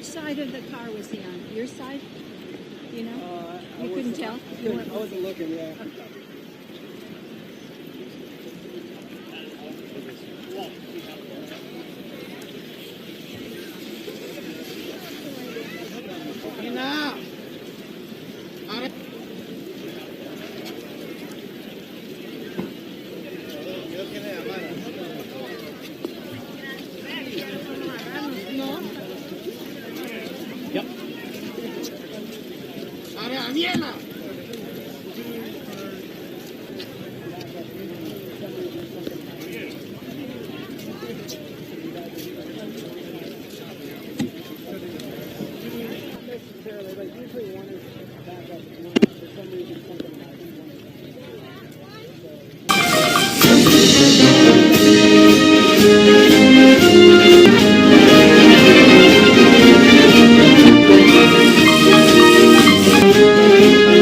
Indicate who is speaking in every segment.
Speaker 1: side of the car was he on? Your side? You know? You couldn't tell?
Speaker 2: I wasn't looking, yeah. Usually one is back up, for some reason something happens.
Speaker 3: Thank you.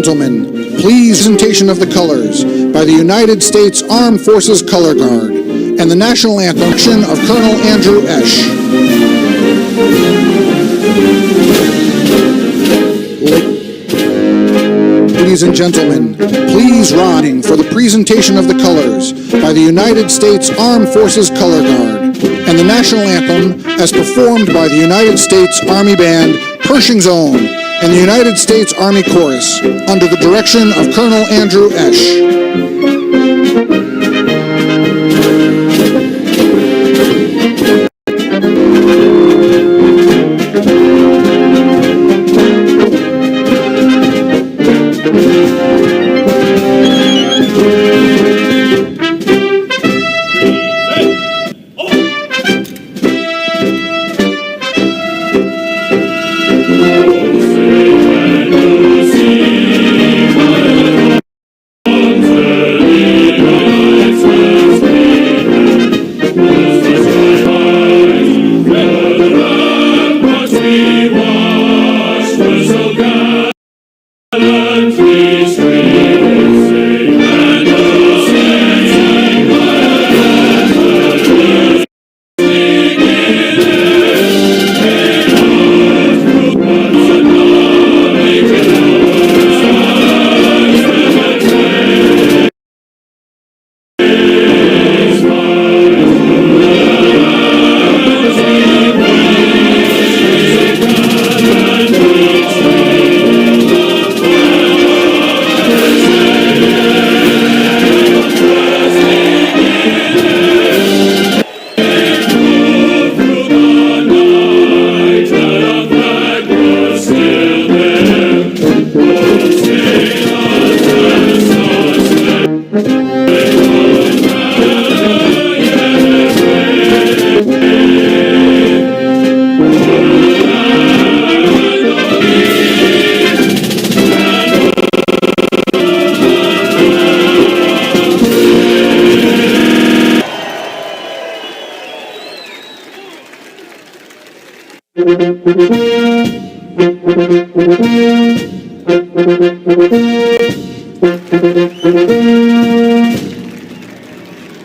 Speaker 3: gentlemen, please presentation of the colors by the United States Armed Forces Color Guard and the national anthem of Colonel Andrew Esch. Ladies and gentlemen, please riding for the presentation of the colors by the United States Armed Forces Color Guard and the national anthem as performed by the United States Army Band, Pershing's Own, and the United States Army Chorus under the direction of Colonel Andrew Esch.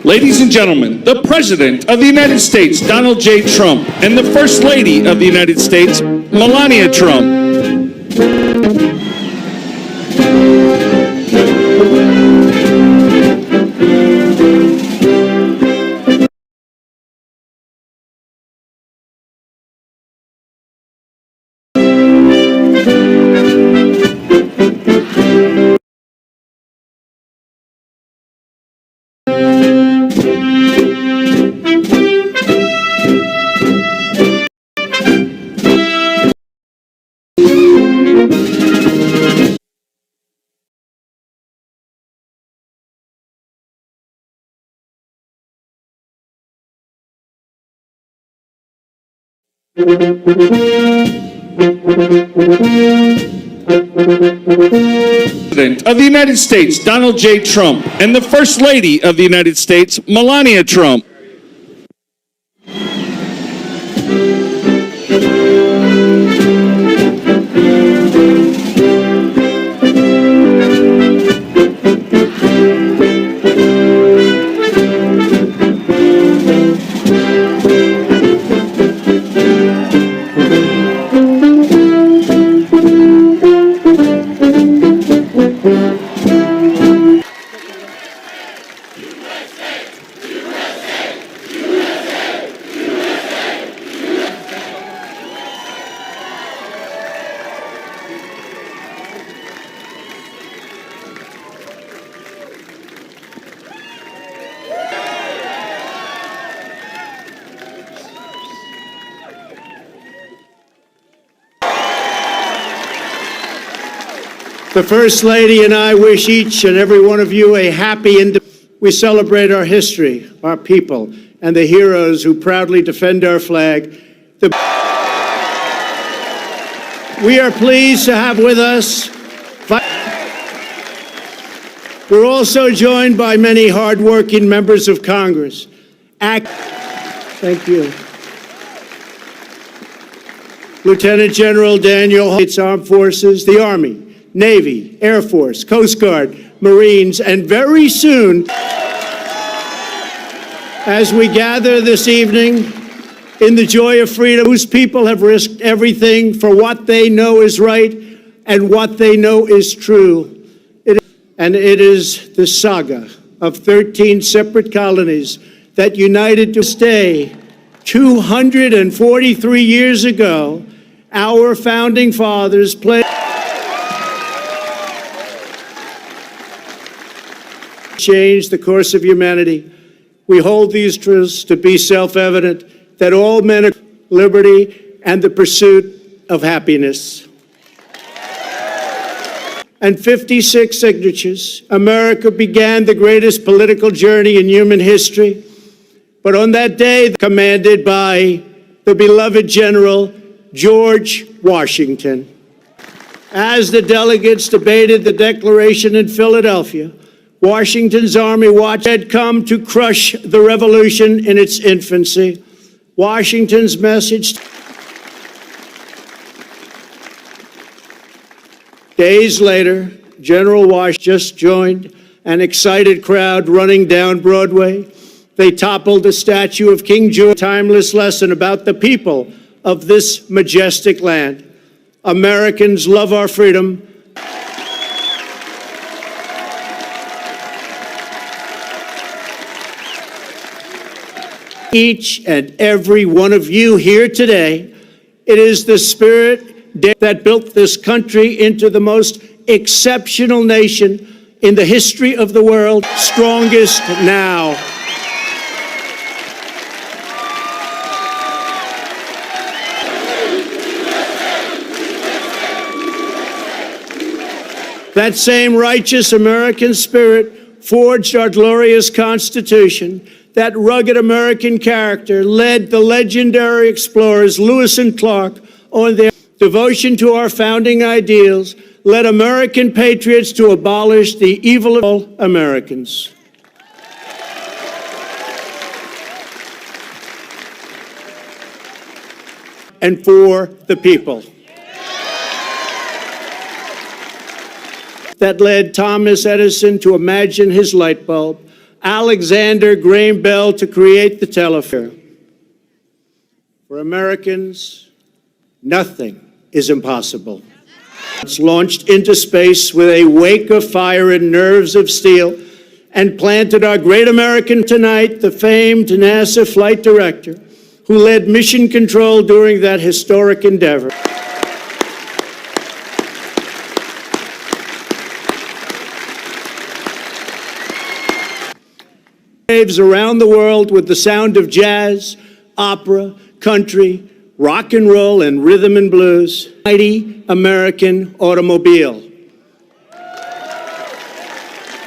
Speaker 4: Ladies and gentlemen, the President of the United States, Donald J. Trump, and the First Lady of the United States, Melania Trump. President of the United States, Donald J. Trump, and the First Lady of the United States, Melania Trump.
Speaker 2: The First Lady and I wish each and every one of you a happy independence. We celebrate our history, our people, and the heroes who proudly defend our flag. We are pleased to have with us. We're also joined by many hardworking members of Congress. Thank you. Lieutenant General Daniel, States Armed Forces, the Army, Navy, Air Force, Coast Guard, Marines, and very soon, as we gather this evening in the joy of freedom, whose people have risked everything for what they know is right and what they know is true. It is the saga of 13 separate colonies that united to stay 243 years ago. Our founding fathers pledged to change the course of humanity. We hold these truths to be self-evident, that all men are liberty and the pursuit of happiness. And 56 signatures, America began the greatest political journey in human history. But on that day, commanded by the beloved General George Washington, as the delegates debated the Declaration in Philadelphia, Washington's Army Watch had come to crush the revolution in its infancy. Washington's message. Days later, General Wash just joined an excited crowd running down Broadway. They toppled the statue of King George, a timeless lesson about the people of this majestic land. Americans love our freedom. Each and every one of you here today, it is the spirit that built this country into the most exceptional nation in the history of the world, strongest now. That same righteous American spirit forged our glorious Constitution. That rugged American character led the legendary explorers Lewis and Clark on their devotion to our founding ideals, led American patriots to abolish the evil of all Americans. And for the people. That led Thomas Edison to imagine his light bulb, Alexander Graham Bell to create the telephone. For Americans, nothing is impossible. It's launched into space with a wake of fire and nerves of steel, and planted our great American tonight, the famed NASA flight director, who led mission control during that historic endeavor. Waves around the world with the sound of jazz, opera, country, rock and roll, and rhythm and blues. Mighty American automobile.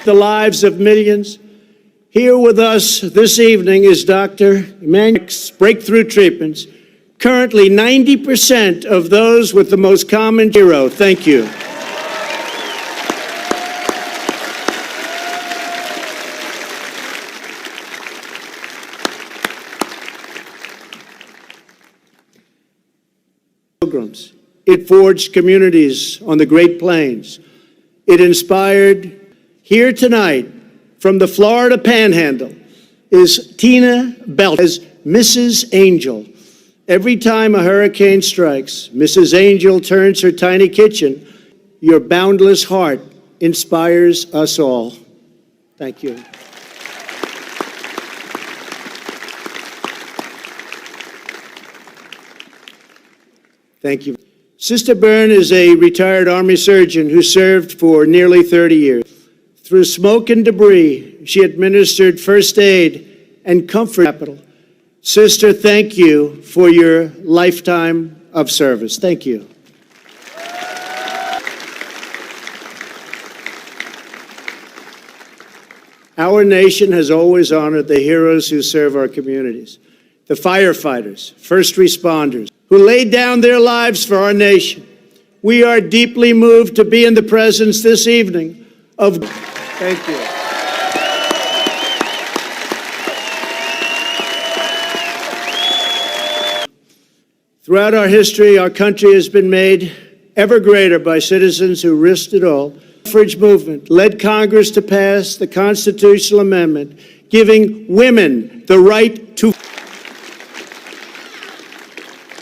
Speaker 2: The lives of millions. Here with us this evening is Dr. Emmanuel's breakthrough treatments. Currently, 90% of those with the most common hero. Thank you. Pilgrims. It forged communities on the Great Plains. It inspired. Here tonight, from the Florida Panhandle, is Tina Belt as Mrs. Angel. Every time a hurricane strikes, Mrs. Angel turns her tiny kitchen. Your boundless heart inspires us all. Thank you. Thank you. Sister Byrne is a retired Army surgeon who served for nearly 30 years. Through smoke and debris, she administered first aid and comfort capital. Sister, thank you for your lifetime of service. Thank you. Our nation has always honored the heroes who serve our communities, the firefighters, first responders, who laid down their lives for our nation. We are deeply moved to be in the presence this evening of... Thank you. Throughout our history, our country has been made ever greater by citizens who risked it all. The suffrage movement led Congress to pass the constitutional amendment giving women the right to.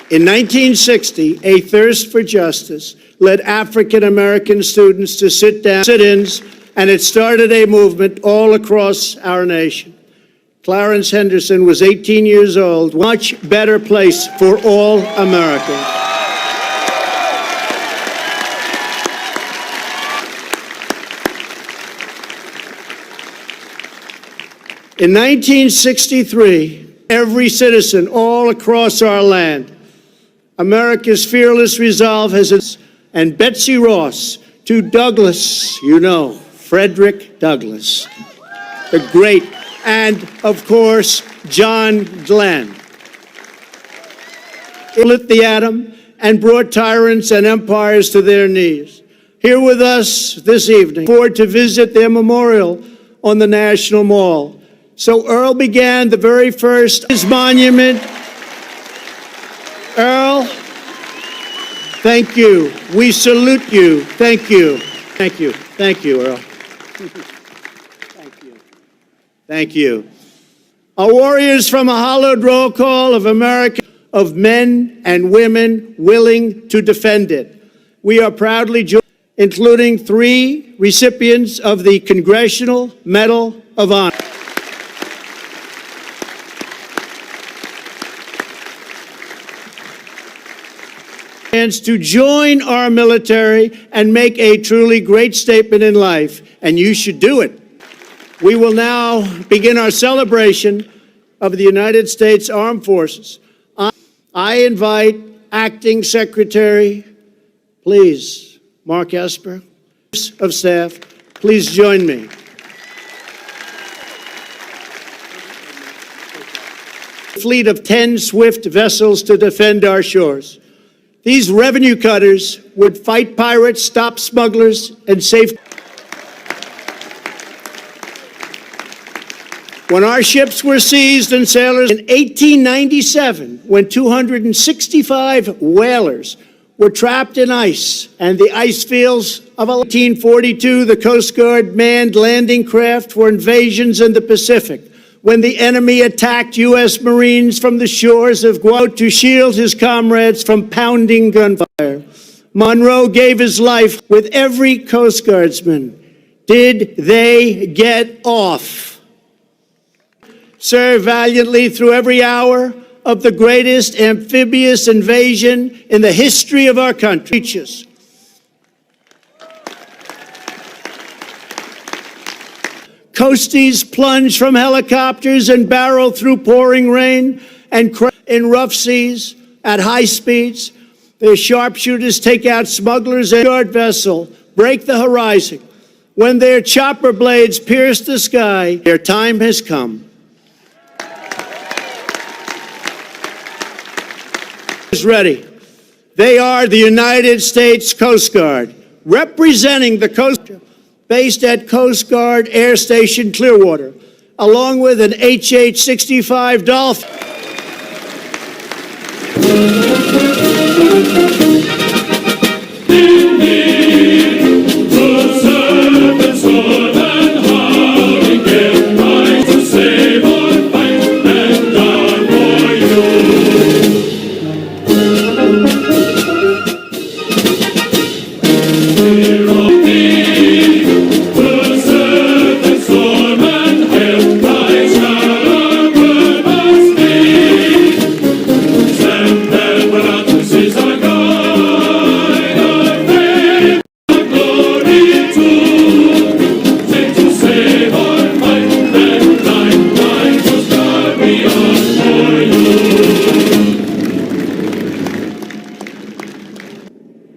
Speaker 2: In 1960, a thirst for justice led African American students to sit-ins, and it started a movement all across our nation. Clarence Henderson was 18 years old, a much better place for all Americans. In 1963, every citizen all across our land, America's fearless resolve has, and Betsy Ross to Douglas, Frederick Douglass, the great, and of course, John Glenn. It lit the atom and brought tyrants and empires to their knees. Here with us this evening, forward to visit their memorial on the National Mall. So Earl began the very first his monument. Earl, thank you. We salute you. Thank you. Thank you. Thank you, Earl. Thank you. Thank you. Our warriors from a hallowed roll call of America, of men and women willing to defend it. We are proudly joined, including 3 recipients of the Congressional Medal of Honor. To join our military and make a truly great statement in life, and you should do it. We will now begin our celebration of the United States Armed Forces. I invite Acting Secretary, please, Mark Esper, of Staff, please join me. A fleet of 10 swift vessels to defend our shores. These revenue cutters would fight pirates, stop smugglers, and save. When our ships were seized and sailors in 1897, when 265 whalers were trapped in ice and the ice fields of 1842, the Coast Guard manned landing craft for invasions in the Pacific. When the enemy attacked U.S. Marines from the shores of Guam to shield his comrades from pounding gunfire, Monroe gave his life with every Coast Guardsman. Did they get off? Served valiantly through every hour of the greatest amphibious invasion in the history of our country. Coasties plunge from helicopters and barrel through pouring rain and in rough seas at high speeds. Their sharpshooters take out smugglers and guard vessel, break the horizon. When their chopper blades pierce the sky, their time has come. Is ready. They are the United States Coast Guard, representing the Coast Guard, based at Coast Guard Air Station Clearwater, along with an HH-65 Dolphin.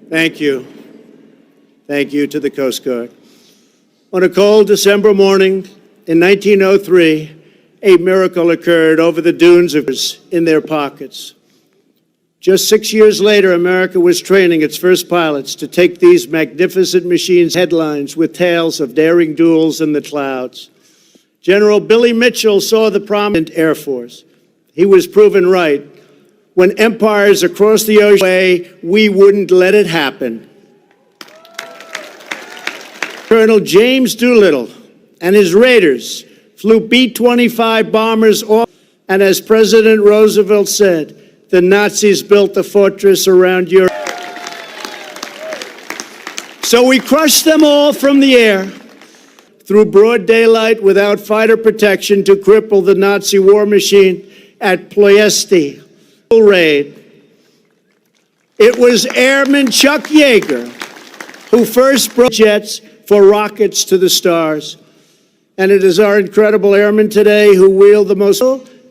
Speaker 2: Thank you. Thank you to the Coast Guard. On a cold December morning in 1903, a miracle occurred over the dunes in their pockets. Just 6 years later, America was training its first pilots to take these magnificent machines headlines with tales of daring duels in the clouds. General Billy Mitchell saw the prominent Air Force. He was proven right. When empires across the ocean, we wouldn't let it happen. Colonel James Doolittle and his raiders flew B-25 bombers off, and as President Roosevelt said, the Nazis built a fortress around Europe. So we crushed them all from the air through broad daylight without fighter protection to cripple the Nazi war machine at Ploiesti. Raid. It was Airman Chuck Yeager who first broke jets for rockets to the stars. And it is our incredible airmen today who wield the most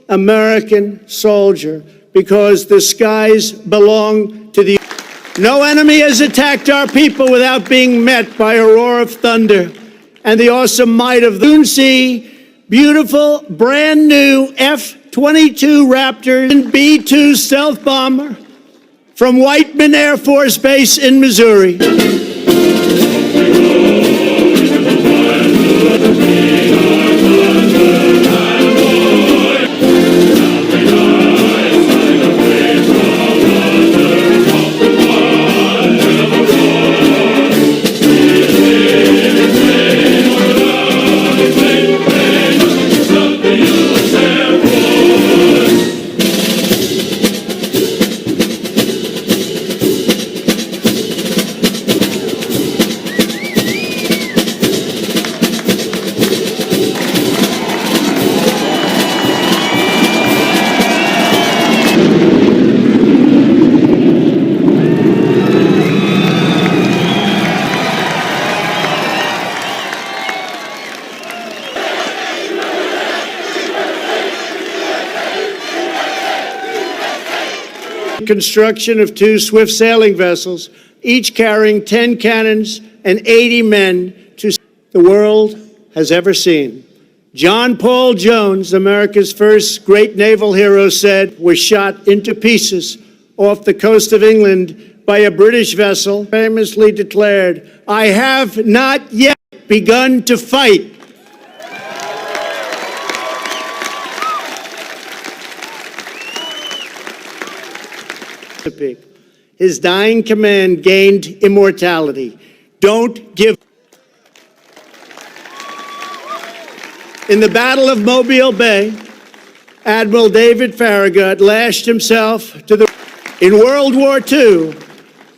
Speaker 2: American soldier, because the skies belong to the... No enemy has attacked our people without being met by a roar of thunder and the awesome might of the sea. Beautiful, brand new F-22 Raptor and B-2 stealth bomber from Whiteman Air Force Base in Missouri. Construction of 2 swift sailing vessels, each carrying 10 cannons and 80 men to the world has ever seen. John Paul Jones, America's first great naval hero, said, was shot into pieces off the coast of England by a British vessel, famously declared, "I have not yet begun to fight." His dying command gained immortality. Don't give. In the Battle of Mobile Bay, Admiral David Farragut lashed himself to the... In World War II,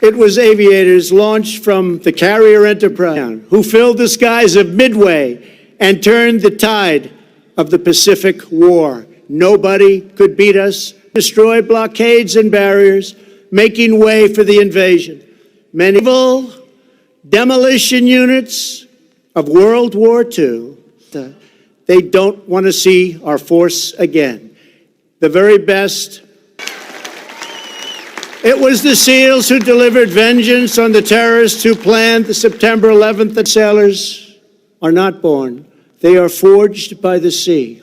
Speaker 2: it was aviators launched from the carrier Enterprise who filled the skies of Midway and turned the tide of the Pacific War. Nobody could beat us, destroy blockades and barriers, making way for the invasion. Many naval demolition units of World War II, they don't want to see our force again. The very best. It was the SEALs who delivered vengeance on the terrorists who planned the September 11th. The sailors are not born. They are forged by the sea.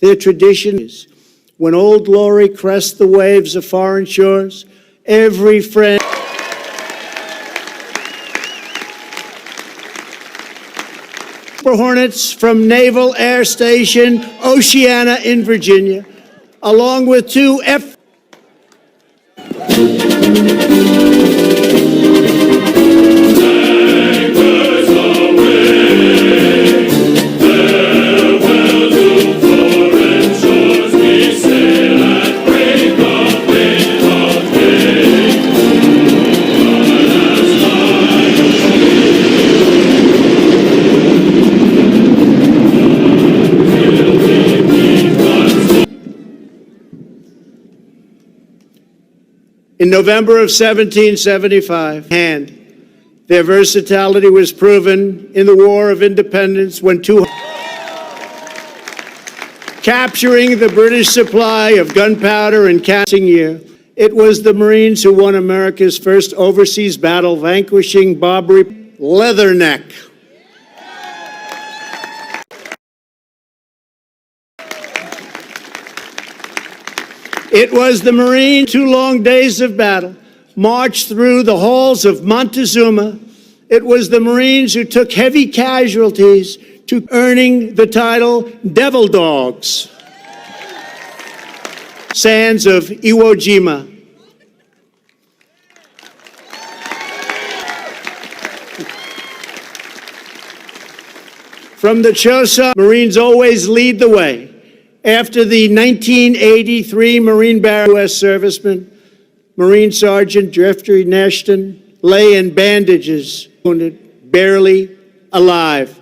Speaker 2: Their tradition is, when Old Glory crests the waves of foreign shores, every friend. Super Hornets from Naval Air Station Oceana in Virginia, along with 2 F. In November of 1775, their versatility was proven in the War of Independence when capturing the British supply of gunpowder and casting year. It was the Marines who won America's first overseas battle, vanquishing Barbary Leatherneck. It was the Marines, 2 long days of battle, marched through the halls of Montezuma. It was the Marines who took heavy casualties to earning the title Devil Dogs. Sands of Iwo Jima. From the Chosin, Marines always lead the way. After the 1983 Marine Barracks U.S. serviceman, Marine Sergeant Jeffrey Nashton, lay in bandages, wounded, barely alive.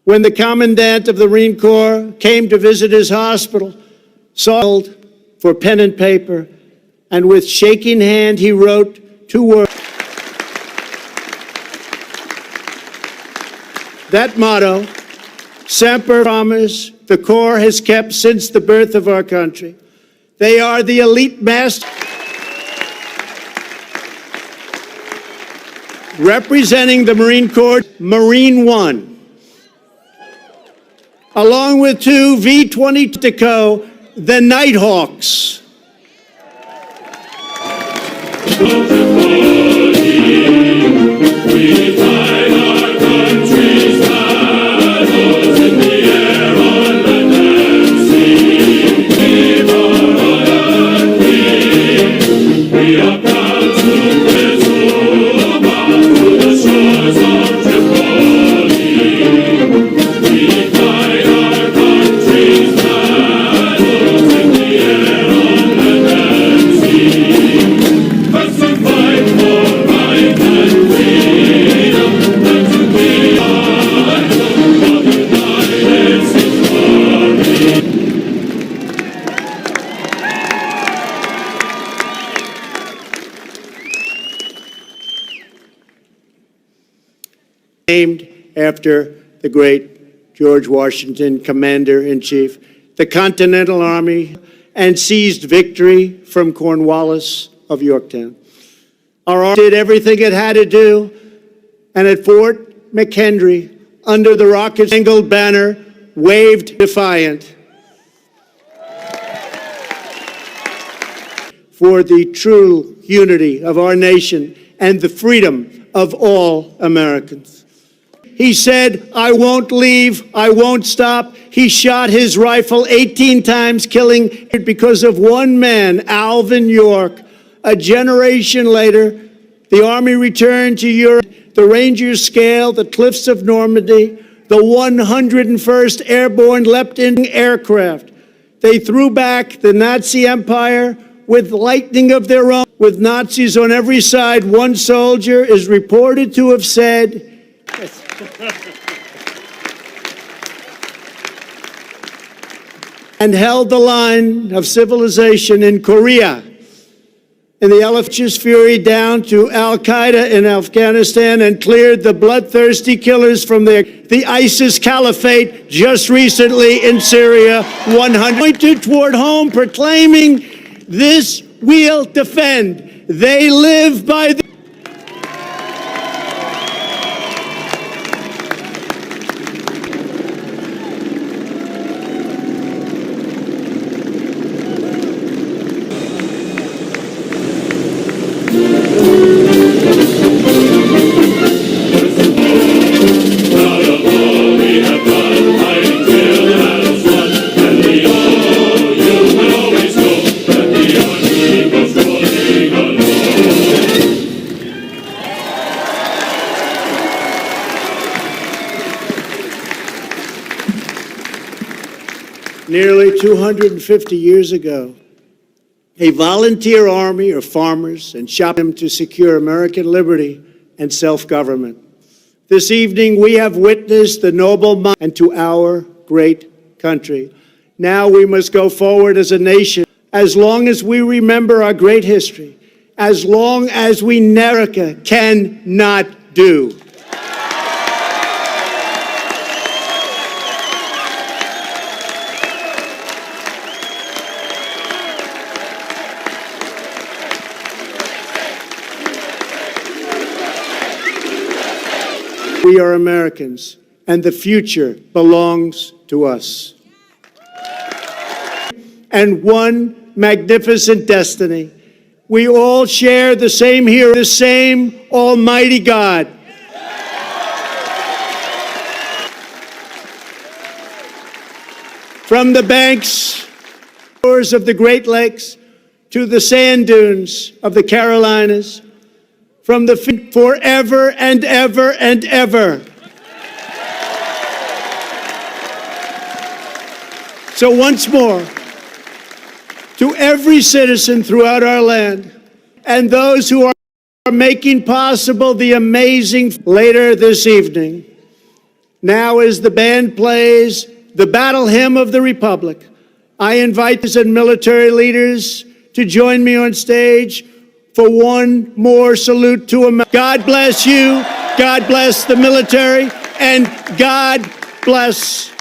Speaker 2: When the Commandant of the Marine Corps came to visit his hospital, sought for pen and paper, and with shaking hand he wrote 2 words. That motto, Semper Promise, the Corps has kept since the birth of our country. They are the elite masters. Representing the Marine Corps, Marine One, along with 2 V-22 Tico, the Nighthawks.
Speaker 5: We fight our country's battles in the air, on land and sea. Give our honor, King. We are proud to presume to the shores of Tripoli. We fight our country's battles in the air, on land and sea. First to fight for right and freedom, then to be idle of the United States glory.
Speaker 2: Named after the great George Washington, Commander-in-Chief, the Continental Army, and seized victory from Cornwallis of Yorktown. Our army did everything it had to do, and at Fort McHenry, under the rocket-spangled banner, waved defiant for the true unity of our nation and the freedom of all Americans. He said, I won't leave, I won't stop. He shot his rifle 18 times, killing because of one man, Alvin York. A generation later, the Army returned to Europe, the Rangers scaled the cliffs of Normandy, the 101st Airborne leapt in aircraft. They threw back the Nazi Empire with lightning of their own. With Nazis on every side, one soldier is reported to have said, and held the line of civilization in Korea. And the elephant's fury down to Al-Qaeda in Afghanistan and cleared the bloodthirsty killers from the ISIS caliphate just recently in Syria. 100 pointed toward home, proclaiming, this we'll defend. They live by the
Speaker 5: Proud of all we have done, fighting till the battle's won, and we owe you will always know that the army goes rolling along.
Speaker 2: Nearly 250 years ago, a volunteer army of farmers and shopmen to secure American liberty and self-government. This evening, we have witnessed the noble mind and to our great country. Now we must go forward as a nation. As long as we remember our great history, as long as we America cannot do. We are Americans, and the future belongs to us. And one magnificent destiny. We all share the same hero, the same Almighty God. From the banks, shores of the Great Lakes, to the sand dunes of the Carolinas, from the forever and ever and ever. So once more, to every citizen throughout our land and those who are making possible the amazing later this evening, now as the band plays the battle hymn of the Republic, I invite these and military leaders to join me on stage for one more salute to America. God bless you, God bless the military, and God bless.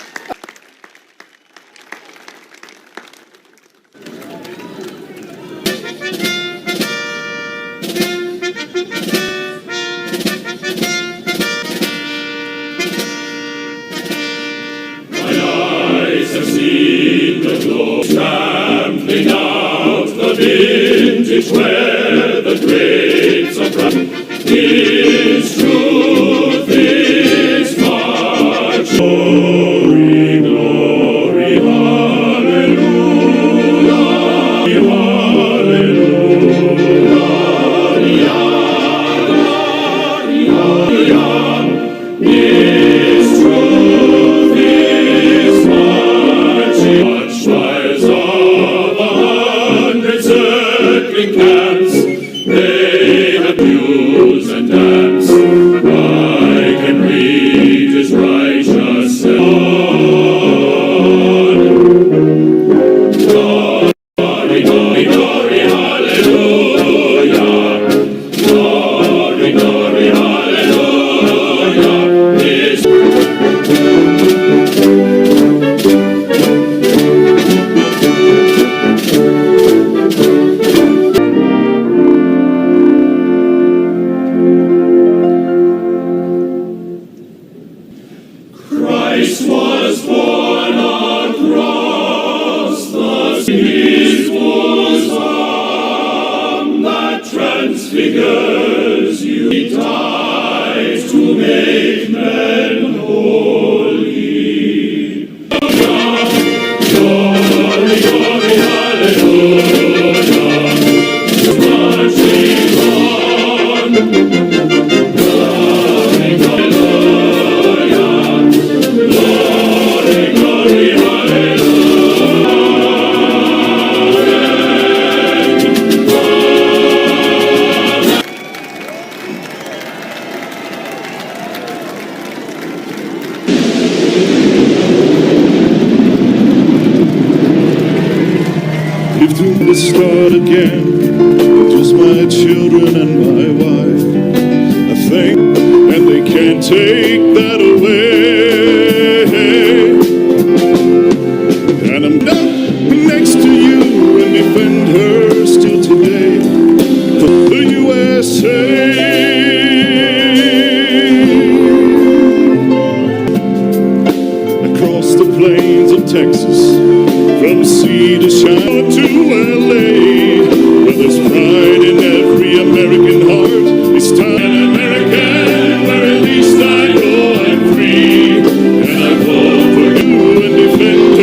Speaker 5: Have seen the glow trampling out the vintage where the grapes are ripe. His truth is march. Glory, glory, hallelujah, hallelujah, hallelujah. His truth is watchfires of 100 circling camps, they have mules and dance. I can read his righteous glory, glory, glory, hallelujah. Glory, glory, hallelujah. His Christ was born across the seas, bosom that transfigures you. He died to make men holy. Glory, glory, hallelujah. Marching on. Glory, hallelujah. Glory, glory,
Speaker 6: If to the start again, it was my children and my wife. I think, and they can't take that away. And I'm down next to you and defend her still today. The USA. Across the plains of Texas, from sea to shine to LA, where there's pride in every American heart. It's time an American, where at least I know I'm free, and I vote for you and defend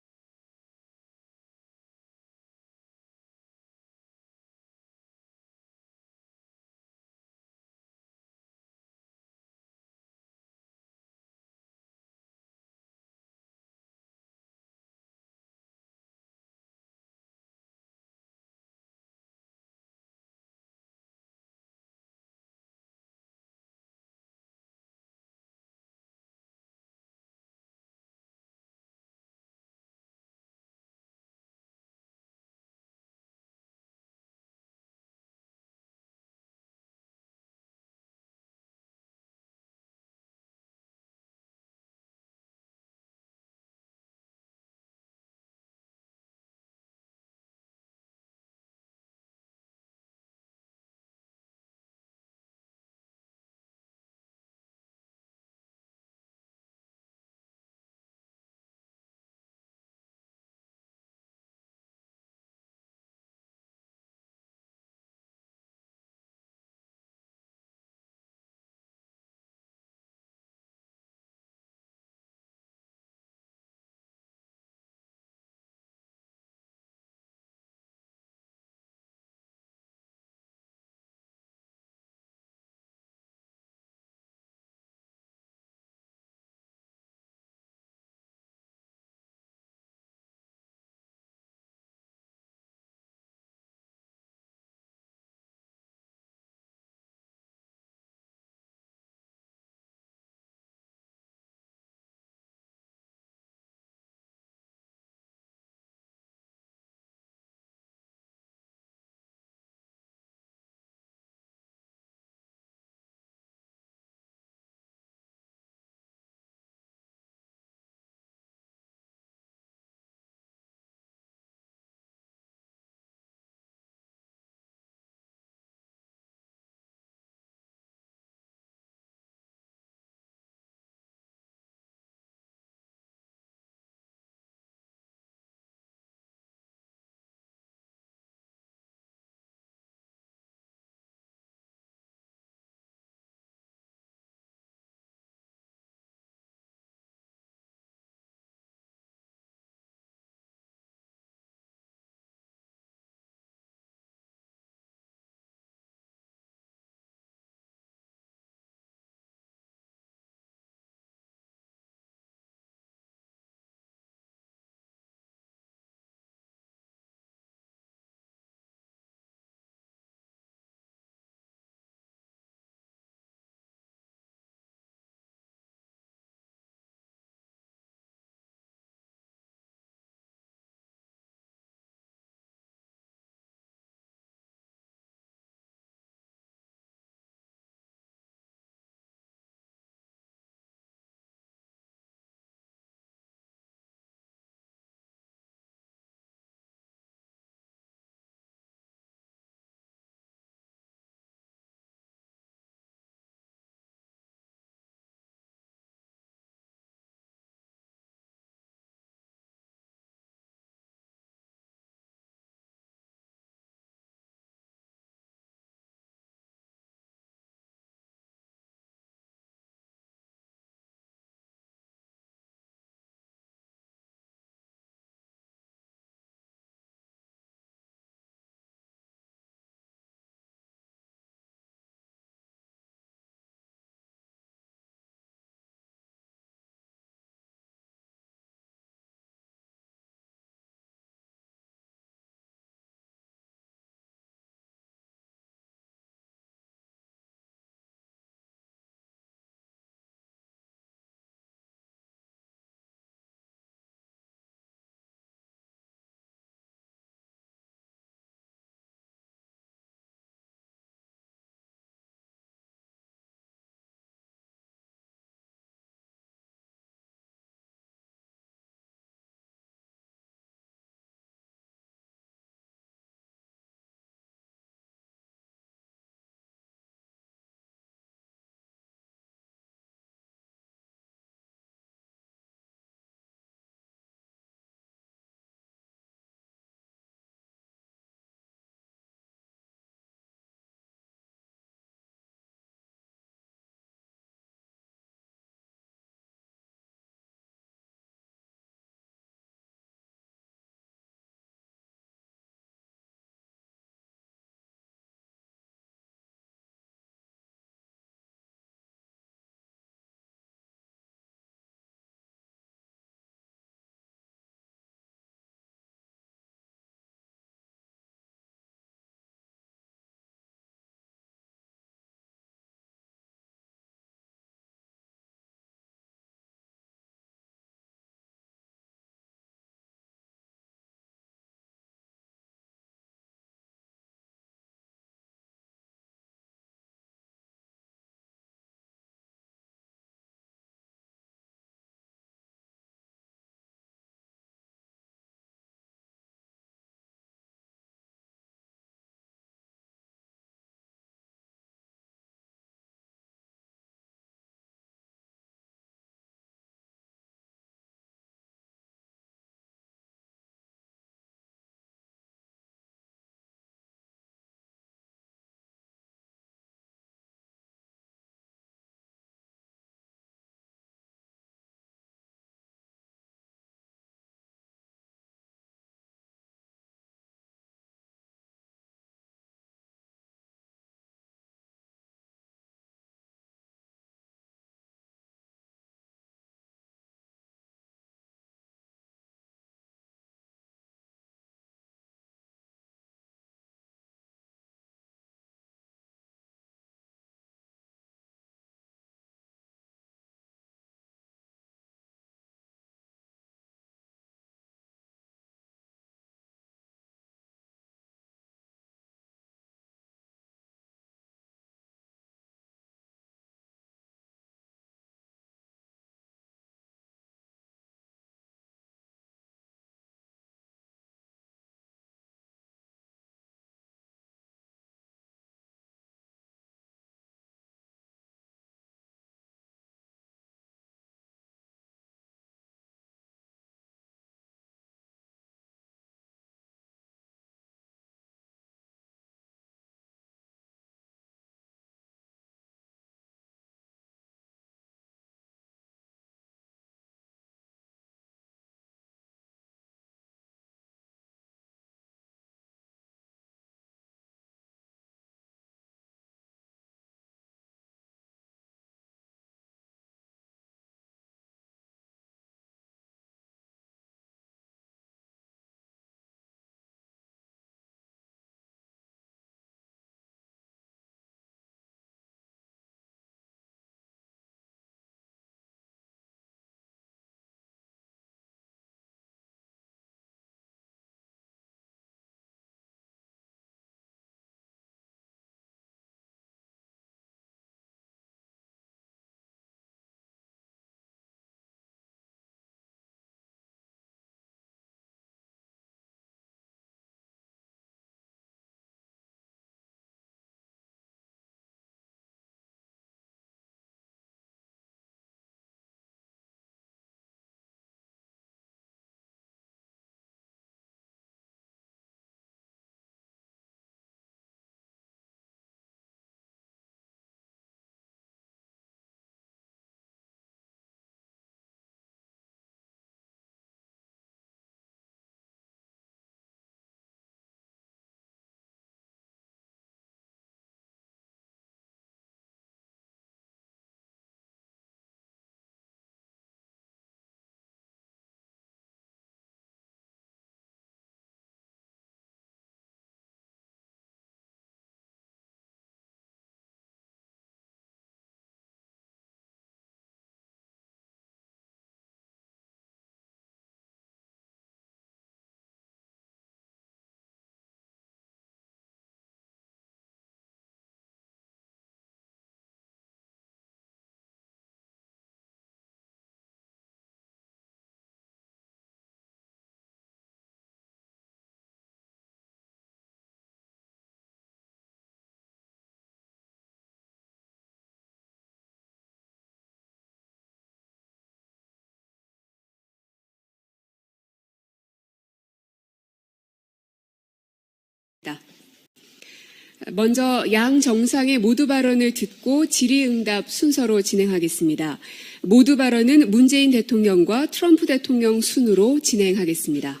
Speaker 7: 먼저 양 정상의 모두 발언을 듣고 질의응답 순서로 진행하겠습니다. 모두 발언은 문재인 대통령과 트럼프 대통령 순으로 진행하겠습니다.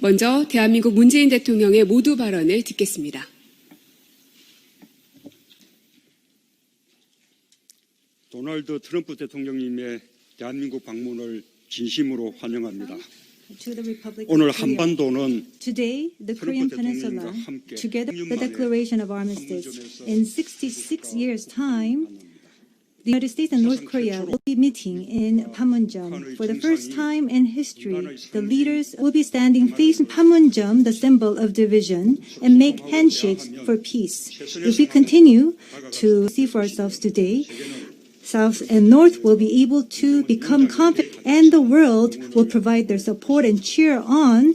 Speaker 7: 먼저 대한민국 문재인 대통령의 모두 발언을 듣겠습니다.
Speaker 8: 도널드 트럼프 대통령님의 대한민국 방문을 진심으로 환영합니다.
Speaker 9: To the Republic of
Speaker 8: 오늘
Speaker 9: Korea.
Speaker 8: 한반도는
Speaker 9: Today, the Korean Peninsula, together with the declaration of armistice, in 66 years' time, the United States and North Korea will be meeting in Panmunjom. For the first time in history, the leaders will be standing facing Panmunjom, the symbol of division, and make handshakes for peace. If we continue to see for ourselves today, South and North will be able to become confident, and the world will provide their support and cheer on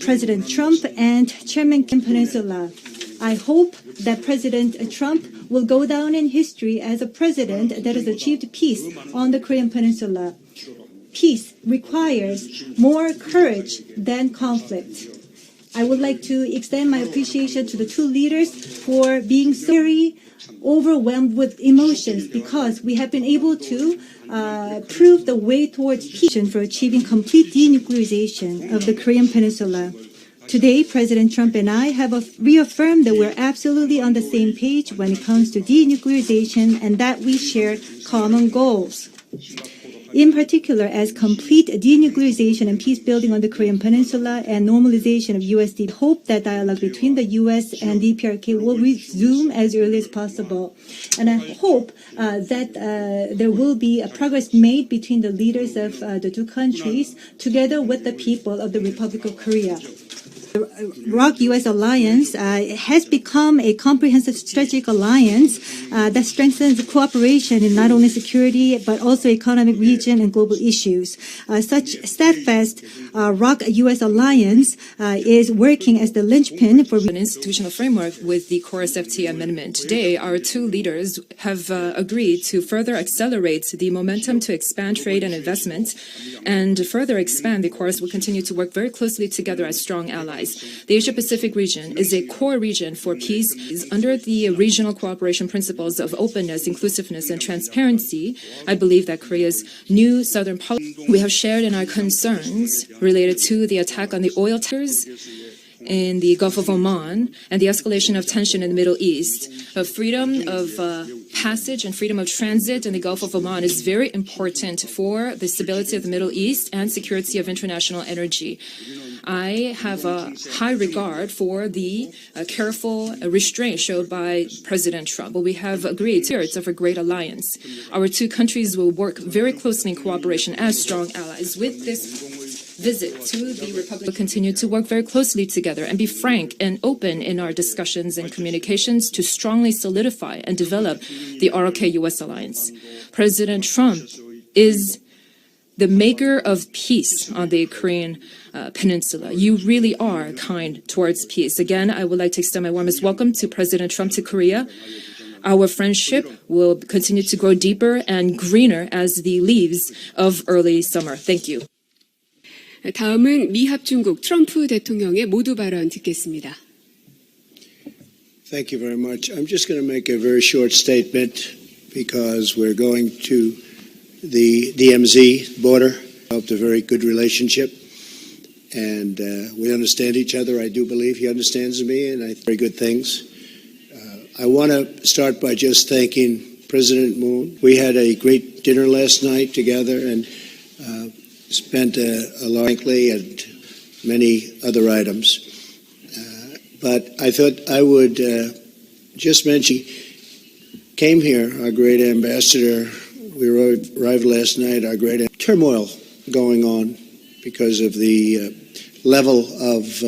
Speaker 9: President Trump and Chairman Kim Peninsula. I hope that President Trump will go down in history as a president that has achieved peace on the Korean Peninsula. Peace requires more courage than conflict. I would like to extend my appreciation to the two leaders for being very overwhelmed with emotions, because we have been able to prove the way towards peace for achieving complete denuclearization of the Korean Peninsula. Today, President Trump and I have reaffirmed that we're absolutely on the same page when it comes to denuclearization and that we share common goals. In particular, as complete denuclearization and peace building on the Korean Peninsula and normalization of USD, hope that dialogue between the U.S. and DPRK will resume as early as possible. And I hope that there will be a progress made between the leaders of the two countries together with the people of the Republic of Korea. The ROK-U.S. alliance has become a comprehensive strategic alliance that strengthens cooperation in not only security but also economic, region, and global issues. Such steadfast ROK-U.S. alliance is working as the linchpin for
Speaker 10: an institutional framework with the CASHAPP amendment. Today, our two leaders have agreed to further accelerate the momentum to expand trade and investment and further expand the CASHAPP. Will continue to work very closely together as strong allies. The Asia-Pacific region is a core region for peace. Under the regional cooperation principles of openness, inclusiveness, and transparency, I believe that Korea's new southern policy, we have shared in our concerns related to the attack on the oil tankers in the Gulf of Oman and the escalation of tension in the Middle East. Freedom of passage and freedom of transit in the Gulf of Oman is very important for the stability of the Middle East and security of international energy. I have a high regard for the careful restraint showed by President Trump, but we have agreed to spirits of a great alliance. Our two countries will work very closely in cooperation as strong allies. With this visit to the Republic, we'll continue to work very closely together and be frank and open in our discussions and communications to strongly solidify and develop the ROK-U.S. alliance. President Trump is the maker of peace on the Korean Peninsula. You really are kind towards peace. Again, I would like to extend my warmest welcome to President Trump to Korea. Our friendship will continue to grow deeper and greener as the leaves of early summer. Thank you.
Speaker 7: 다음은 미합중국 트럼프 대통령의 모두 발언 듣겠습니다.
Speaker 2: Thank you very much. I'm just going to make a very short statement because we're going to the DMZ border. Developed a very good relationship, and we understand each other. I do believe he understands me, and I think very good things. I want to start by just thanking President Moon. We had a great dinner last night together, and spent a lengthy and many other items. But I thought I would just mention, came here, our great ambassador. We arrived last night, our great turmoil going on because of the level of,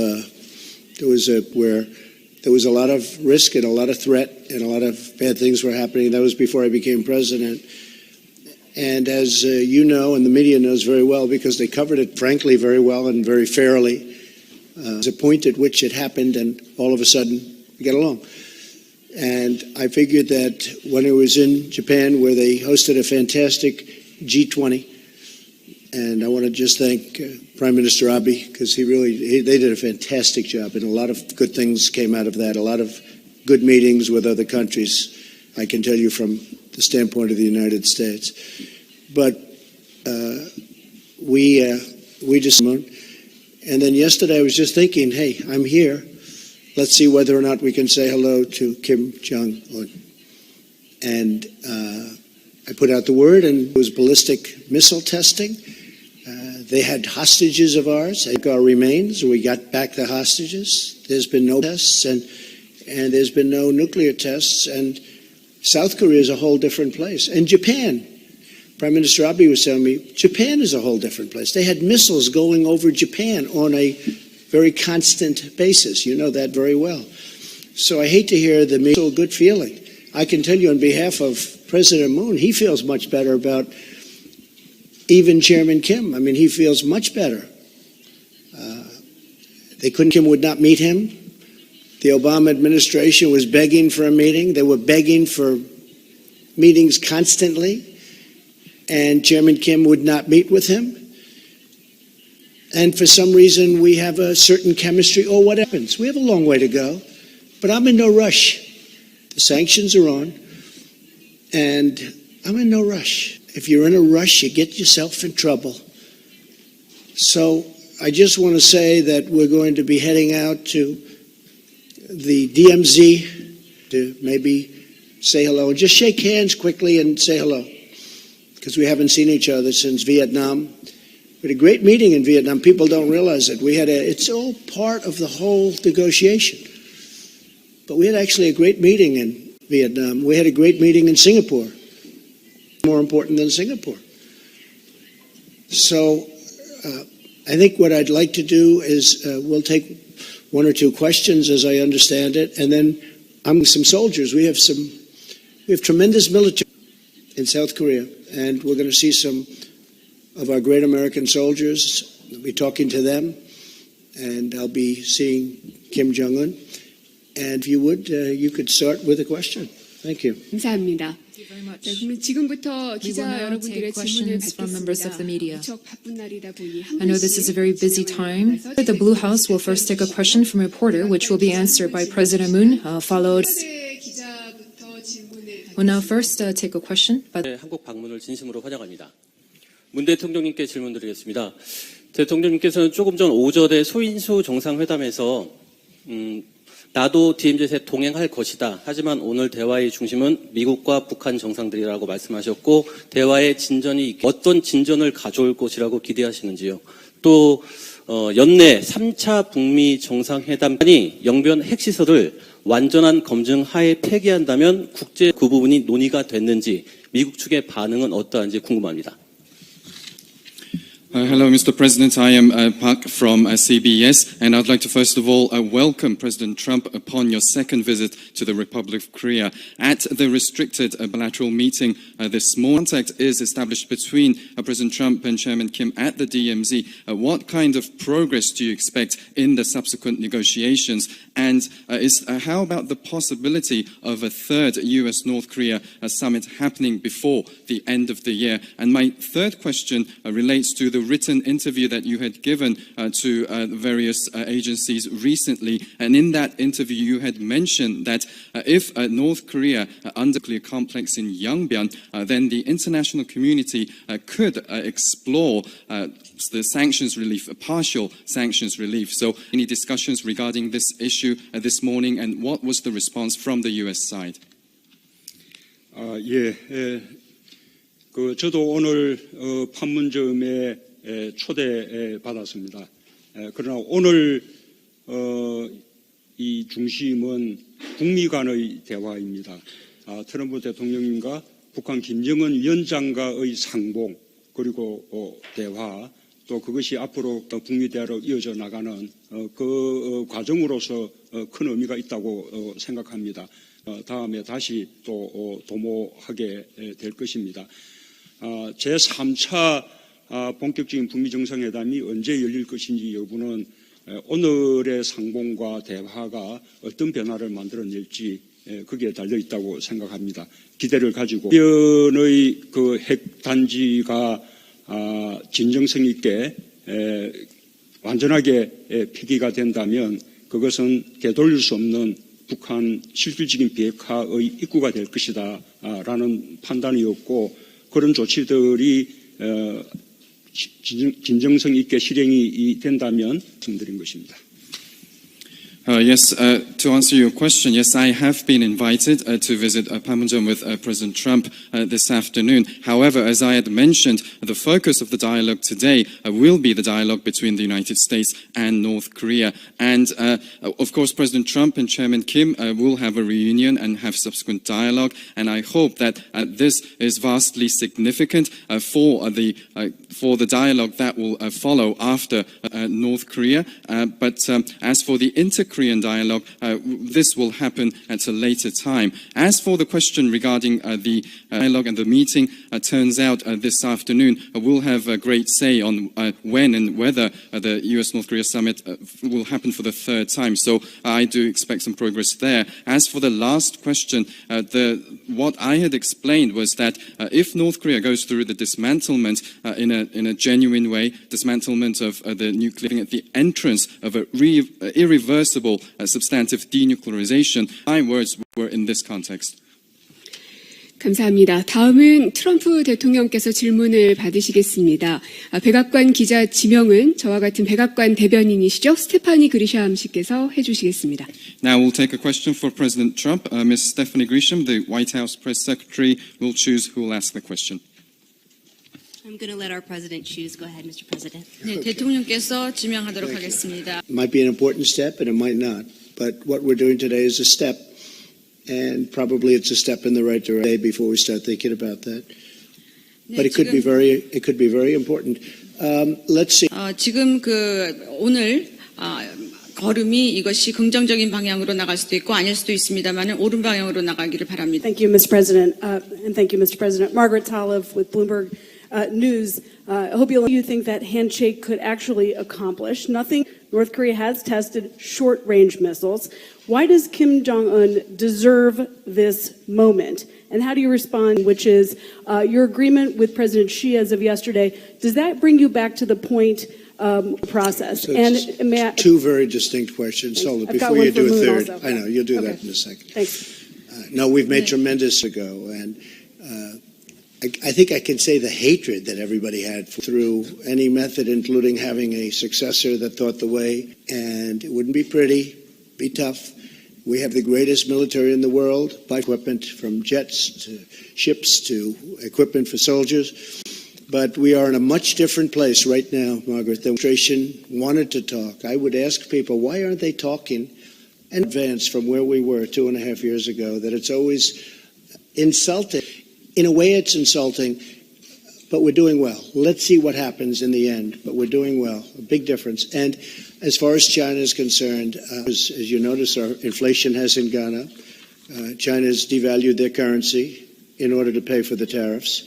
Speaker 2: there was a lot of risk and a lot of threat and a lot of bad things were happening. That was before I became president. And as you know, and the media knows very well, because they covered it, frankly, very well and very fairly, there's a point at which it happened and all of a sudden we get along. And I figured that when I was in Japan, where they hosted a fantastic G20, and I want to just thank Prime Minister Abe, because they did a fantastic job, and a lot of good things came out of that. A lot of good meetings with other countries, I can tell you from the standpoint of the United States. But we just, and then yesterday I was just thinking, hey, I'm here. Let's see whether or not we can say hello to Kim Jong-un. And I put out the word, and it was ballistic missile testing. They had hostages of ours, they took our remains. We got back the hostages. There's been no tests, and there's been no nuclear tests. And South Korea is a whole different place. And Japan, Prime Minister Abe was telling me, Japan is a whole different place. They had missiles going over Japan on a very constant basis. You know that very well. So I hate to hear the so good feeling. I can tell you on behalf of President Moon, he feels much better about even Chairman Kim. I mean, he feels much better. Kim would not meet him. The Obama administration was begging for a meeting. They were begging for meetings constantly. And Chairman Kim would not meet with him. And for some reason, we have a certain chemistry. Oh, what happens? We have a long way to go. But I'm in no rush. The sanctions are on. And I'm in no rush. If you're in a rush, you get yourself in trouble. So I just want to say that we're going to be heading out to the DMZ to maybe say hello and just shake hands quickly and say hello, because we haven't seen each other since Vietnam. We had a great meeting in Vietnam. People don't realize it. It's all part of the whole negotiation. But we had actually a great meeting in Vietnam. We had a great meeting in Singapore. More important than Singapore. So I think what I'd like to do is we'll take one or two questions as I understand it, and then some soldiers. We have tremendous military in South Korea, and we're going to see some of our great American soldiers. I'll be talking to them, and I'll be seeing Kim Jong-un. And if you would, you could start with a question. Thank you.
Speaker 7: 감사합니다.
Speaker 10: Thank you very much.
Speaker 7: 네, 그러면 지금부터 기자
Speaker 10: We will now
Speaker 7: 여러분들의
Speaker 10: take
Speaker 7: 질문을
Speaker 10: questions from members of the media.
Speaker 7: 무척 바쁜 날이다 보니
Speaker 10: I know this is a very busy time. The Blue House will first take a question from a reporter, which will be answered by President Moon, followed. We'll now first take a question.
Speaker 11: 한국 방문을 진심으로 환영합니다. 문 대통령님께 질문드리겠습니다. 대통령님께서는 조금 전 오전에 소인수 정상회담에서 나도 DMZ에 동행할 것이다. 하지만 오늘 대화의 중심은 미국과 북한 정상들이라고 말씀하셨고 대화의 진전이 어떤 진전을 가져올 것이라고 기대하시는지요. 또 연내 3차 북미 정상회담이 영변 핵시설을 완전한 검증 하에 폐기한다면 국제 그 부분이 논의가 됐는지 미국 측의 반응은 어떠한지 궁금합니다.
Speaker 12: Hello, Mr. President. I am Park from CBS, and I'd like to first of all welcome President Trump upon your second visit to the Republic of Korea. At the restricted bilateral meeting this morning, contact is established between President Trump and Chairman Kim at the DMZ. What kind of progress do you expect in the subsequent negotiations? And how about the possibility of a third U.S.-North Korea summit happening before the end of the year? And my third question relates to the written interview that you had given to various agencies recently. And in that interview, you had mentioned that if North Korea under nuclear complex in Yongbyon, then the international community could explore the sanctions relief, partial sanctions relief. So any discussions regarding this issue this morning, and what was the response from the U.S. side?
Speaker 8: 저도 오늘 판문점에 초대받았습니다. 그러나 오늘 이 중심은 북미 간의 대화입니다. 트럼프 대통령님과 북한 김정은 위원장과의 상봉 그리고 대화 또 그것이 앞으로 북미 대화로 이어져 나가는 그 과정으로서 큰 의미가 있다고 생각합니다. 다음에 다시 또 도모하게 될 것입니다. 제3차 본격적인 북미 정상회담이 언제 열릴 것인지 여부는 오늘의 상봉과 대화가 어떤 변화를 만들어낼지 거기에 달려 있다고 생각합니다. 기대를 가지고 변의 그 핵단지가 진정성 있게 완전하게 폐기가 된다면 그것은 되돌릴 수 없는 북한 실질적인 비핵화의 입구가 될 것이다라는 판단이었고 그런 조치들이 진정성 있게 실행이 된다면 말씀드린 것입니다.
Speaker 12: Yes, to answer your question, yes, I have been invited to visit Panmunjom with President Trump this afternoon. However, as I had mentioned, the focus of the dialogue today will be the dialogue between the United States and North Korea. And, of course, President Trump and Chairman Kim will have a reunion and have subsequent dialogue. And I hope that this is vastly significant for the dialogue that will follow after North Korea. But as for the Korean dialogue, this will happen at a later time. As for the question regarding the dialogue and the meeting, turns out this afternoon we'll have a great say on when and whether the US-North Korea summit will happen for the third time. So I do expect some progress there. As for the last question, what I had explained was that if North Korea goes through the dismantlement in a genuine way, dismantlement of the nuclear at the entrance of a irreversible substantive denuclearization, my words were in this context.
Speaker 7: 감사합니다. 다음은 트럼프 대통령께서 질문을 받으시겠습니다. 백악관 기자 지명은 저와 같은 백악관 대변인이시죠? 스테파니 그리샴 씨께서 해주시겠습니다.
Speaker 12: Now we'll take a question for President Trump. Ms. Stephanie Grisham, the White House press secretary, will choose who will ask the question.
Speaker 1: I'm going to let our president choose. Go ahead, Mr. President.
Speaker 13: 네, 대통령께서 지명하도록 하겠습니다.
Speaker 2: It might be an important step and it might not, but what we're doing today is a step, and probably it's a step in the right direction before we start thinking about that. But it could be very important. Let's see.
Speaker 13: 지금 오늘 걸음이 이것이 긍정적인 방향으로 나갈 수도 있고 아닐 수도 있습니다만은 옳은 방향으로 나가기를 바랍니다.
Speaker 14: Thank you, Mr. President, and thank you, Mr. President. Margaret Talev with Bloomberg News. I hope you think that handshake could actually accomplish nothing. North Korea has tested short-range missiles. Why does Kim Jong-un deserve this moment? And how do you respond, which is your agreement with President Xi as of yesterday, does that bring you back to the point process?
Speaker 2: So and two very distinct questions. Hold it before you do a third. Also. I know, you'll do that in a second.
Speaker 14: Thanks.
Speaker 2: No, we've made tremendous ago, and I think I can say the hatred that everybody had through any method, including having a successor that thought the way, and it wouldn't be pretty, be tough. We have the greatest military in the world, by equipment from jets to ships to equipment for soldiers. But we are in a much different place right now, Margaret. The administration wanted to talk. I would ask people, why aren't they talking? And advance from where we were 2.5 years ago, that it's always insulting. In a way, it's insulting, but we're doing well. Let's see what happens in the end, but we're doing well. A big difference. And as far as China is concerned, as you notice, our inflation hasn't gone up. China's devalued their currency in order to pay for the tariffs.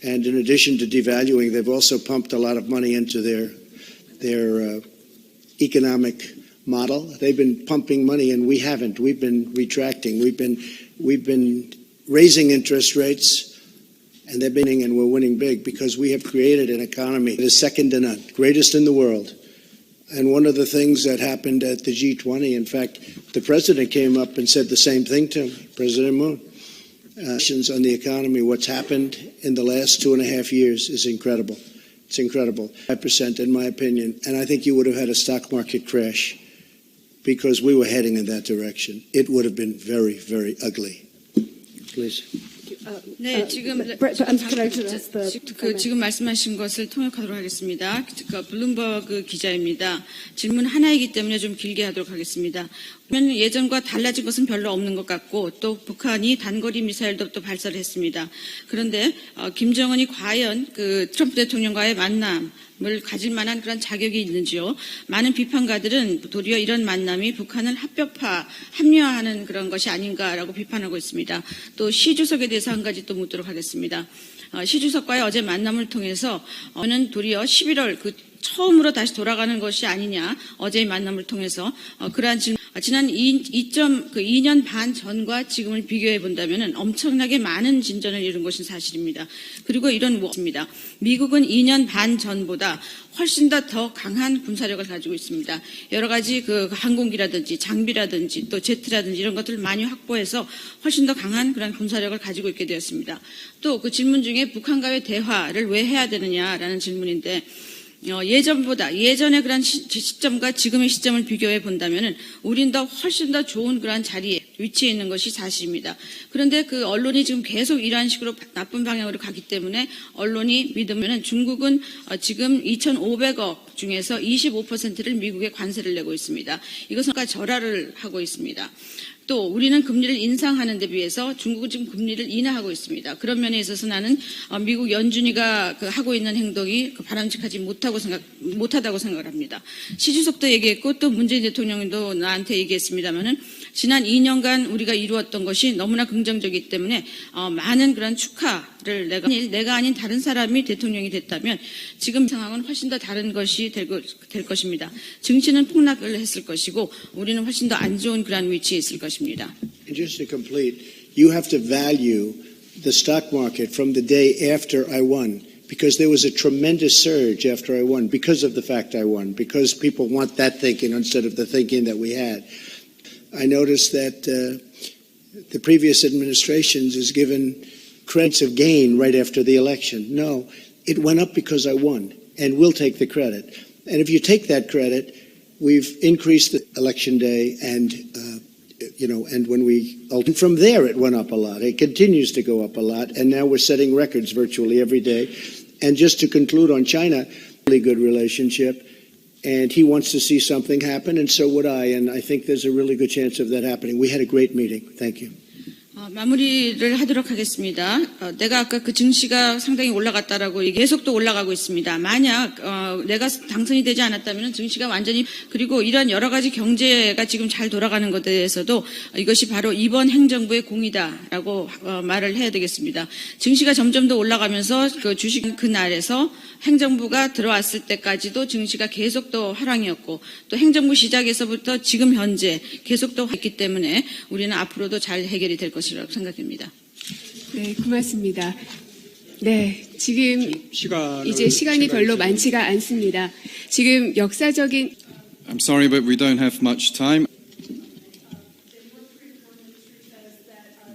Speaker 2: And in addition to devaluing, they've also pumped a lot of money into their economic model. They've been pumping money, and we haven't. We've been retracting. We've been raising interest rates. And they're winning, and we're winning big because we have created an economy that is second to none, greatest in the world. And one of the things that happened at the G20, in fact, the president came up and said the same thing to President Moon. On the economy, what's happened in the last 2.5 years is incredible. It's incredible. 5% in my opinion. And I think you would have had a stock market crash because we were heading in that direction. It would have been very, very ugly. Please.
Speaker 13: 네, 지금 말씀하신 것을 통역하도록 하겠습니다. 블룸버그 기자입니다. 질문 하나이기 때문에 좀 길게 하도록 하겠습니다. 예전과 달라진 것은 별로 없는 것 같고 또 북한이 단거리 미사일도 또 발사를 했습니다. 그런데 김정은이 과연 트럼프 대통령과의 만남을 가질 만한 그런 자격이 있는지요. 많은 비판가들은 도리어 이런 만남이 북한을 합리화하는 그런 것이 아닌가라고 비판하고 있습니다. 또 시 주석에 대해서 한 가지 또 묻도록 하겠습니다. 시 주석과의 어제 만남을 통해서 저는 도리어 11월 처음으로 다시 돌아가는 것이 아니냐, 어제의 만남을 통해서 그러한 지난 2년 반 전과 지금을 비교해 본다면 엄청나게 많은 진전을 이룬 것은 사실입니다. 그리고 이런 무엇입니다. 미국은 2년 반 전보다 훨씬 더 강한 군사력을 가지고 있습니다. 여러 가지 그 항공기라든지 장비라든지 또 제트라든지 이런 것들을 많이 확보해서 훨씬 더 강한 그런 군사력을 가지고 있게 되었습니다. 또 그 질문 중에 북한과의 대화를 왜 해야 되느냐라는 질문인데 예전의 그런 시점과 지금의 시점을 비교해 본다면은 우린 더 훨씬 더 좋은 그런 자리에 위치해 있는 것이 사실입니다. 그런데 그 언론이 지금 계속 이러한 식으로 나쁜 방향으로 가기 때문에 언론이 믿으면은 중국은 지금 2,500억 중에서 25%를 미국에 관세를 내고 있습니다. 이것은 절하를 하고 있습니다. 또 우리는 금리를 인상하는 데 비해서 중국은 지금 금리를 인하하고 있습니다. 그런 면에 있어서 나는 미국 연준이가 하고 있는 행동이 바람직하지 못하다고 생각을 합니다. 시 주석도 얘기했고 또 문재인 대통령도 나한테 얘기했습니다마는 지난 2년간 우리가 이루었던 것이 너무나 긍정적이기 때문에 많은 그런 축하를 내가 아닌 다른 사람이 대통령이 됐다면 지금 상황은 훨씬 더 다른 것이 될 것입니다. 증시는 폭락을 했을 것이고 우리는 훨씬 더 안 좋은 그런 위치에 있을 것입니다.
Speaker 2: Just to complete, you have to value the stock market from the day after I won. Because there was a tremendous surge after I won, because of the fact I won, because people want that thinking instead of the thinking that we had. I noticed that the previous administrations has given credits of gain right after the election. No, it went up because I won, and we'll take the credit. And if you take that credit, we've increased the election day, and and when from there it went up a lot. It continues to go up a lot, and now we're setting records virtually every day. And just to conclude on China, really good relationship. And he wants to see something happen, and so would I. And I think there's a really good chance of that happening. We had a great meeting. Thank you.
Speaker 13: 마무리를 하도록 하겠습니다. 내가 아까 그 증시가 상당히 올라갔다라고 계속 또 올라가고 있습니다. 만약 내가 당선이 되지 않았다면 증시가 완전히 그리고 이런 여러 가지 경제가 지금 잘 돌아가는 것에 대해서도 이것이 바로 이번 행정부의 공이다라고 말을 해야 되겠습니다. 증시가 점점 더 올라가면서 그 주식 그날에서 행정부가 들어왔을 때까지도 증시가 계속 또 하락이었고 또 행정부 시작에서부터 지금 현재 계속 또 했기 때문에 우리는 앞으로도 잘 해결이 될 것이라고 생각됩니다.
Speaker 7: 네, 고맙습니다. 네, 지금 이제 시간이 별로 많지가 않습니다. 지금 역사적인
Speaker 12: I'm sorry, but we don't have much time.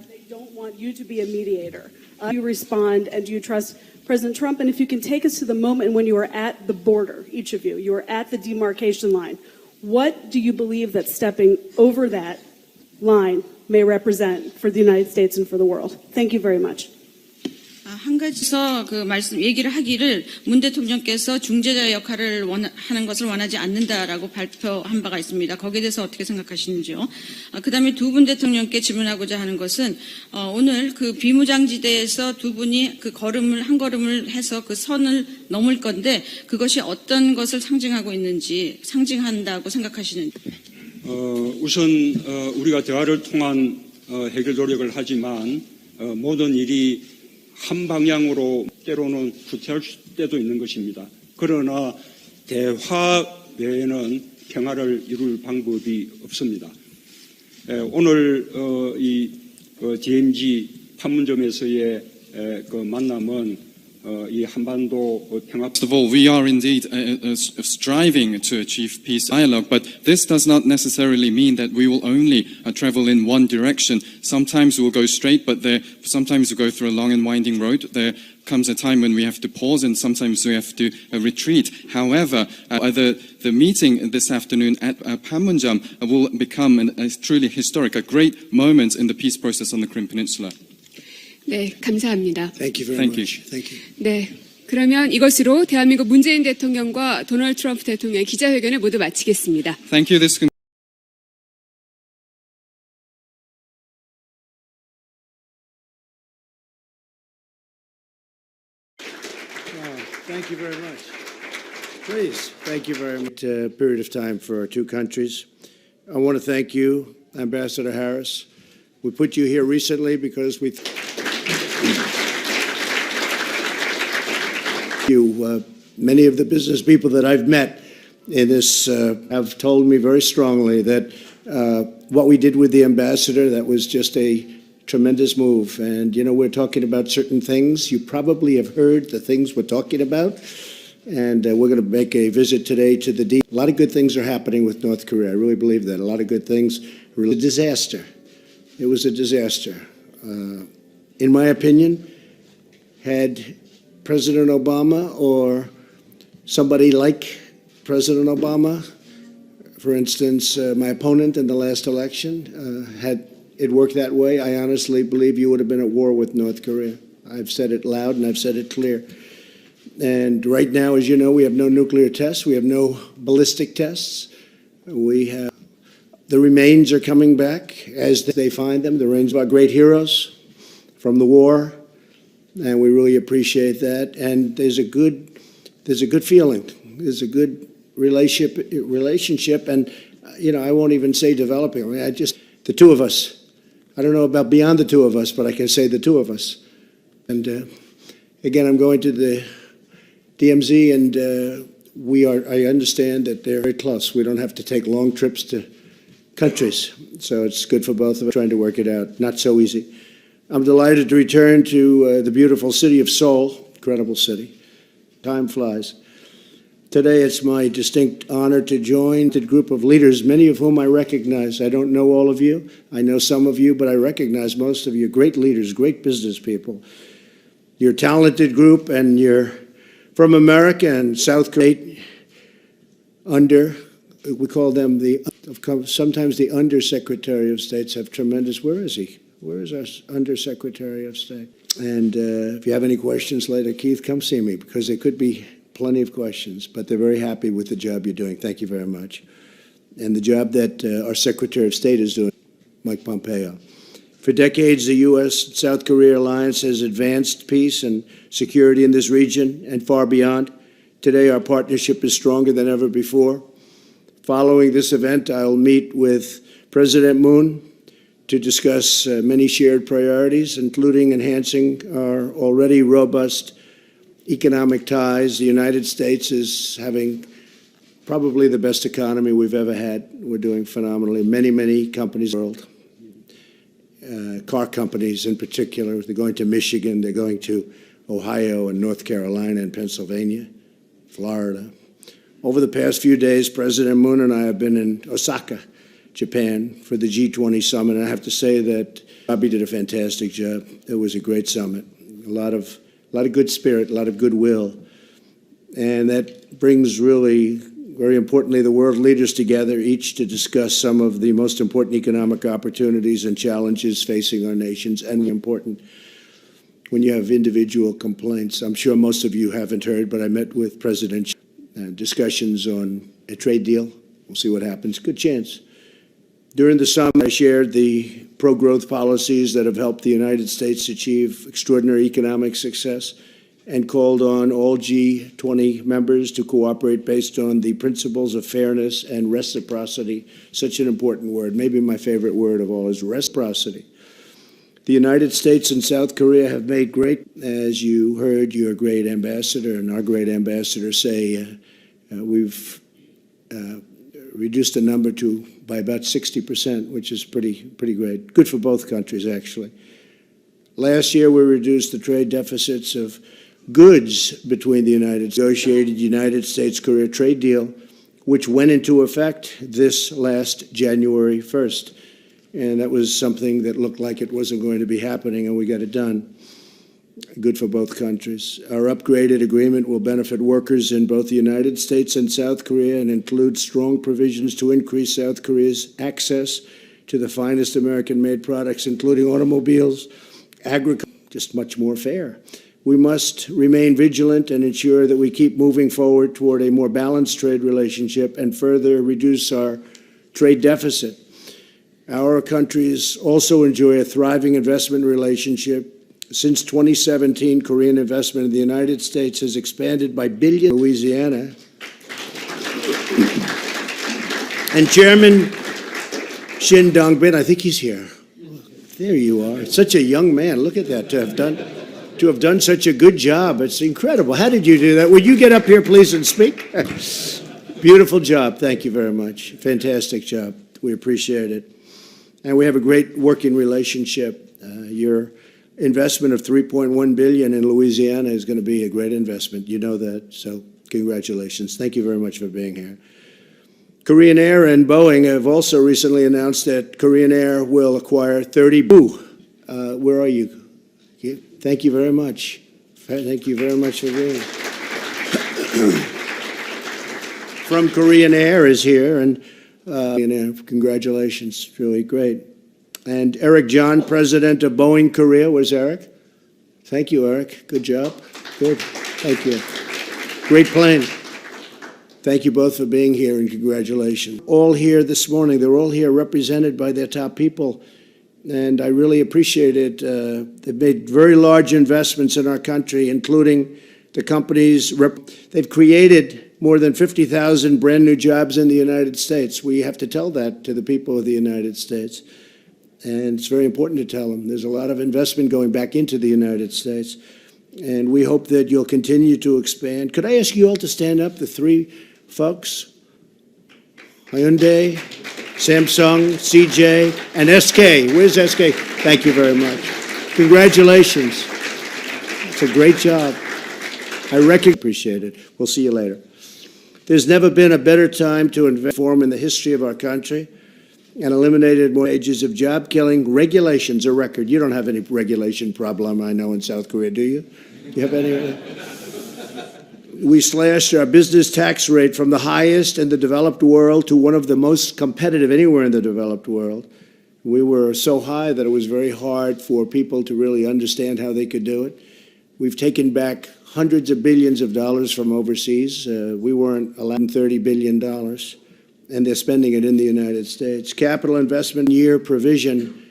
Speaker 14: They don't want you to be a mediator. You respond, and do you trust President Trump? And if you can take us to the moment when you were at the border, each of you were at the demarcation line. What do you believe that stepping over that line may represent for the United States and for the world? Thank you very much.
Speaker 13: 한 가지서 그 말씀 얘기를 하기를 문 대통령께서 중재자 역할을 하는 것을 원하지 않는다라고 발표한 바가 있습니다. 거기에 대해서 어떻게 생각하시는지요? 그다음에 두 분 대통령께 질문하고자 하는 것은 오늘 그 비무장지대에서 두 분이 그 한 걸음을 해서 그 선을 넘을 건데 그것이 어떤 것을 상징하고 있는지 상징한다고 생각하시는지?
Speaker 8: 우선 우리가 대화를 통한 해결 노력을 하지만 모든 일이 한 방향으로 때로는 후퇴할 때도 있는 것입니다. 그러나 대화 외에는 평화를 이룰 방법이 없습니다. 오늘 이 DMZ 판문점에서의 그 만남은 이 한반도 평화.
Speaker 12: First of all, we are indeed striving to achieve peace dialogue, but this does not necessarily mean that we will only travel in one direction. Sometimes we'll go straight, but sometimes we'll go through a long and winding road. There comes a time when we have to pause, and sometimes we have to retreat. However, the meeting this afternoon at Panmunjom will become a truly historic, a great moment in the peace process on the Krim Peninsula.
Speaker 7: 네, 감사합니다.
Speaker 2: Thank you very much. Thank you.
Speaker 7: 네, 그러면 이것으로 대한민국 문재인 대통령과 도널드 트럼프 대통령의 기자회견을 모두 마치겠습니다.
Speaker 12: Thank you. This
Speaker 2: Thank you very much. Please, thank you very much. Period of time for our two countries. I want to thank you, Ambassador Harris. We put you here recently because you Many of the business people that I've met in this have told me very strongly that what we did with the ambassador, that was just a tremendous move. And, you know, we're talking about certain things. You probably have heard the things we're talking about. And we're going to make a visit today to the D. A lot of good things are happening with North Korea. I really believe that. A lot of good things. Really, a disaster. It was a disaster. In my opinion, had President Obama or somebody like President Obama, for instance, my opponent in the last election, had it worked that way, I honestly believe you would have been at war with North Korea. I've said it loud and I've said it clear. And right now, as you know, we have no nuclear tests. We have no ballistic tests. We have the remains are coming back as they find them. The remains of our great heroes from the war, and we really appreciate that. And there's a good feeling. There's a good relationship, and you know, I won't even say developing. I mean, the two of us. I don't know about beyond the two of us, but I can say the two of us. And again, I'm going to the DMZ, and I understand that they're very close. We don't have to take long trips to countries, so it's good for both of us trying to work it out. Not so easy. I'm delighted to return to the beautiful city of Seoul, incredible city. Time flies. Today, it's my distinct honor to join the group of leaders, many of whom I recognize. I don't know all of you. I know some of you, but I recognize most of you. Great leaders, great business people. You're a talented group, and you're from America and South Korea. We call them sometimes the Undersecretary of States have tremendous, where is he? Where is our Undersecretary of State? And if you have any questions later, Keith, come see me, because there could be plenty of questions, but they're very happy with the job you're doing. Thank you very much. And the job that our Secretary of State is doing, Mike Pompeo. For decades, the U.S.-South Korea alliance has advanced peace and security in this region and far beyond. Today, our partnership is stronger than ever before. Following this event, I'll meet with President Moon to discuss many shared priorities, including enhancing our already robust economic ties. The United States is having probably the best economy we've ever had. We're doing phenomenally. Many companies in the world, car companies in particular, they're going to Michigan, they're going to Ohio and North Carolina and Pennsylvania, Florida. Over the past few days, President Moon and I have been in Osaka, Japan, for the G20 summit. And I have to say that Bobby did a fantastic job. It was a great summit. A lot of good spirit, a lot of goodwill. And that brings really, very importantly, the world leaders together, each to discuss some of the most important economic opportunities and challenges facing our nations. And important when you have individual complaints. I'm sure most of you haven't heard, but I met with President discussions on a trade deal. We'll see what happens. Good chance. During the summit, I shared the pro-growth policies that have helped the United States achieve extraordinary economic success and called on all G20 members to cooperate based on the principles of fairness and reciprocity. Such an important word. Maybe my favorite word of all is reciprocity. The United States and South Korea have made great, as you heard your great ambassador and our great ambassador say, we've reduced the number by about 60%, which is pretty great. Good for both countries, actually. Last year, we reduced the trade deficits of goods between the negotiated United States-Korea trade deal, which went into effect this last January 1st. And that was something that looked like it wasn't going to be happening, and we got it done. Good for both countries. Our upgraded agreement will benefit workers in both the United States and South Korea and include strong provisions to increase South Korea's access to the finest American-made products, including automobiles, agriculture, just much more fair. We must remain vigilant and ensure that we keep moving forward toward a more balanced trade relationship and further reduce our trade deficit. Our countries also enjoy a thriving investment relationship. Since 2017, Korean investment in the United States has expanded by billions. Louisiana. And Chairman Shin Dong-bin, I think he's here. There you are. Such a young man. Look at that to have done. to have done such a good job. It's incredible. How did you do that? Would you get up here, please, and speak? Beautiful job. Thank you very much. Fantastic job. We appreciate it. And we have a great working relationship. Your investment of $3.1 billion in Louisiana is going to be a great investment. You know that. So congratulations. Thank you very much for being here. Korean Air and Boeing have also recently announced that Korean Air will acquire 30. Where are you? Thank you very much. Thank you very much for being here. From Korean Air is here, and congratulations. Really great. And Eric John, president of Boeing Korea. Where's Eric? Thank you, Eric. Good job. Good. Thank you. Great plane. Thank you both for being here, and congratulations. All here this morning. They're all here represented by their top people, and I really appreciate it. They've made very large investments in our country, including the companies. They've created more than 50,000 brand new jobs in the United States. We have to tell that to the people of the United States. And it's very important to tell them. There's a lot of investment going back into the United States. And we hope that you'll continue to expand. Could I ask you all to stand up, the three folks? Hyundai, Samsung, CJ, and SK. Where's SK? Thank you very much. Congratulations. It's a great job. I appreciate it. We'll see you later. There's never been a better time to invest in the history of our country, and eliminated more ages of job killing. Regulations, a record. You don't have any regulation problem, I know, in South Korea, do you? Do you have any? We slashed our business tax rate from the highest in the developed world to one of the most competitive anywhere in the developed world. We were so high that it was very hard for people to really understand how they could do it. We've taken back hundreds of billions of dollars from overseas. We weren't allowed $30 billion. And they're spending it in the United States. Capital investment year provision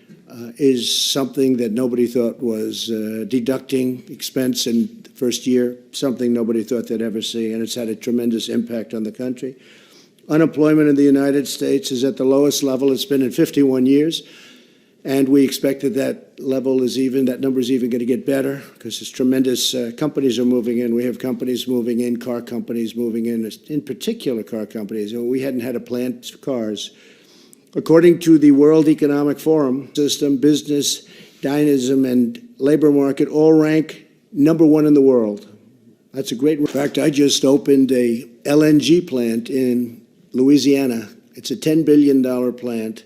Speaker 2: is something that nobody thought was deducting expense in the first year, something nobody thought they'd ever see, and it's had a tremendous impact on the country. Unemployment in the United States is at the lowest level it's been in 51 years, and we expect that that number is even going to get better because there's tremendous companies are moving in. We have companies moving in, car companies moving in particular car companies. We hadn't had a plant for cars. According to the World Economic Forum, system, business, dynamism, and labor market all rank #1 in the world. That's a great. In fact, I just opened a LNG plant in Louisiana. It's a $10 billion plant.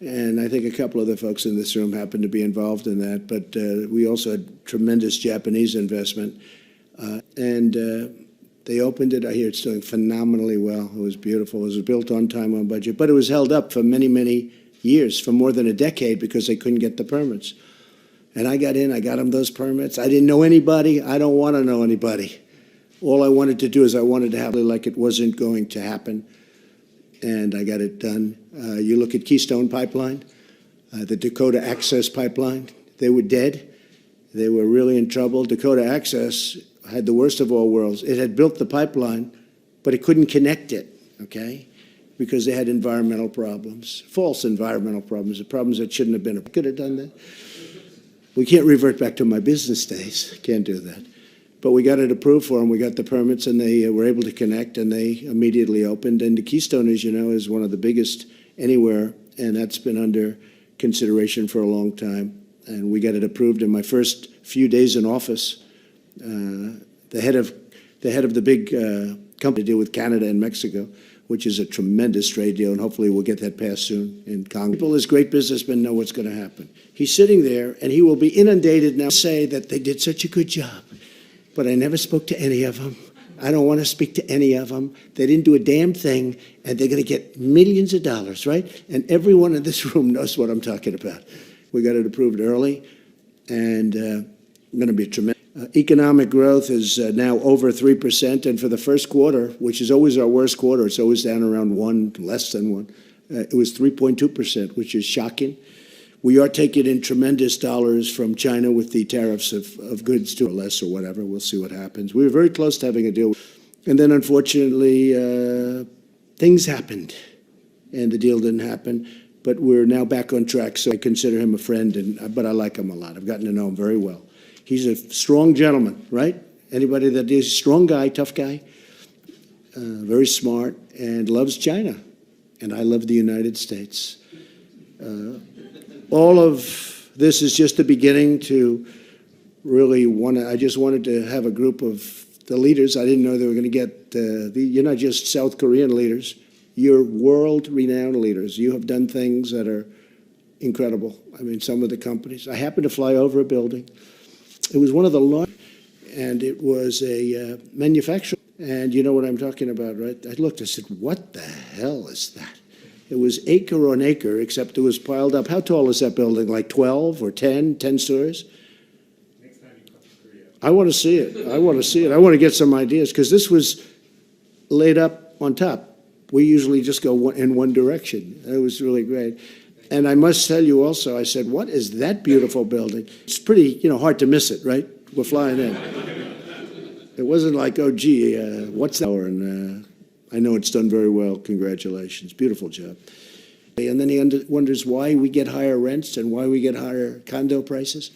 Speaker 2: And I think a couple of the folks in this room happen to be involved in that. But we also had tremendous Japanese investment. They opened it. I hear it's doing phenomenally well. It was beautiful. It was built on time, on budget. But it was held up for many, many years, for more than a decade, because they couldn't get the permits. And I got in. I got them those permits. I didn't know anybody. I don't want to know anybody. All I wanted to do is I wanted to have it like it wasn't going to happen. And I got it done. You look at Keystone Pipeline, the Dakota Access Pipeline, they were dead. They were really in trouble. Dakota Access had the worst of all worlds. It had built the pipeline, but it couldn't connect it, okay, because they had environmental problems, false environmental problems, the problems that shouldn't have been. Could have done that. We can't revert back to my business days. Can't do that. But we got it approved for them. We got the permits, and they were able to connect, and they immediately opened. And the Keystone, as you know, is one of the biggest anywhere, and that's been under consideration for a long time. And we got it approved in my first few days in office. The head of the big company to deal with Canada and Mexico, which is a tremendous trade deal, and hopefully we'll get that passed soon in Congress. People as great businessmen know what's going to happen. He's sitting there, and he will be inundated now. Say that they did such a good job. But I never spoke to any of them. I don't want to speak to any of them. They didn't do a damn thing, and they're going to get millions of dollars, right? And everyone in this room knows what I'm talking about. We got it approved early, and going to be tremendous. Economic growth is now over 3%, and for the first quarter, which is always our worst quarter, it's always down around 1, less than 1. It was 3.2%, which is shocking. We are taking in tremendous dollars from China with the tariffs of goods to or less or whatever. We'll see what happens. We were very close to having a deal. And then, unfortunately, things happened, and the deal didn't happen. But we're now back on track, so I consider him a friend, but I like him a lot. I've gotten to know him very well. He's a strong gentleman, right? Anybody that is a strong guy, tough guy, very smart, and loves China. And I love the United States. All of this is just the beginning to really I just wanted to have a group of the leaders. I didn't know they were going to get, you're not just South Korean leaders, you're world-renowned leaders. You have done things that are incredible. I mean, some of the companies. I happened to fly over a building. It was one of the largest, and it was a manufacturer. And you know what I'm talking about, right? I looked, I said, what the hell is that? It was acre on acre, except it was piled up. How tall is that building? Like 12 or 10 stories?
Speaker 6: Next time you come to Korea.
Speaker 2: I want to see it. I want to see it. I want to get some ideas, because this was laid up on top. We usually just go in one direction. It was really great. And I must tell you also, I said, what is that beautiful building? It's pretty, hard to miss it, right? We're flying in. It wasn't like, oh, gee, what's that? And I know it's done very well. Congratulations. Beautiful job. And then he wonders why we get higher rents and why we get higher condo prices.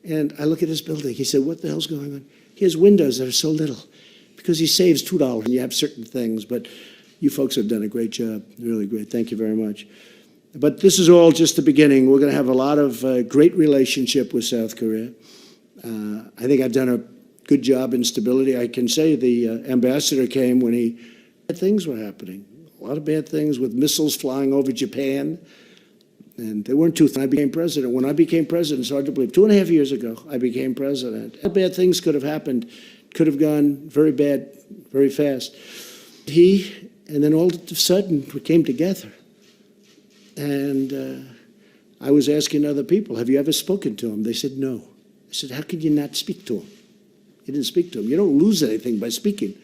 Speaker 2: And I look at his building. He said, what the hell's going on? He has windows that are so little because he saves $2 and you have certain things. But you folks have done a great job. Really great. Thank you very much. But this is all just the beginning. We're going to have a lot of great relationship with South Korea. I think I've done a good job in stability. I can say the ambassador came when bad things were happening. A lot of bad things with missiles flying over Japan. And they weren't too when I became president. When I became president, it's hard to believe, 2.5 years ago, I became president. Bad things could have happened, could have gone very bad, very fast. And then all of a sudden, we came together. And I was asking other people, have you ever spoken to him? They said, no. I said, how could you not speak to him? You didn't speak to him. You don't lose anything by speaking.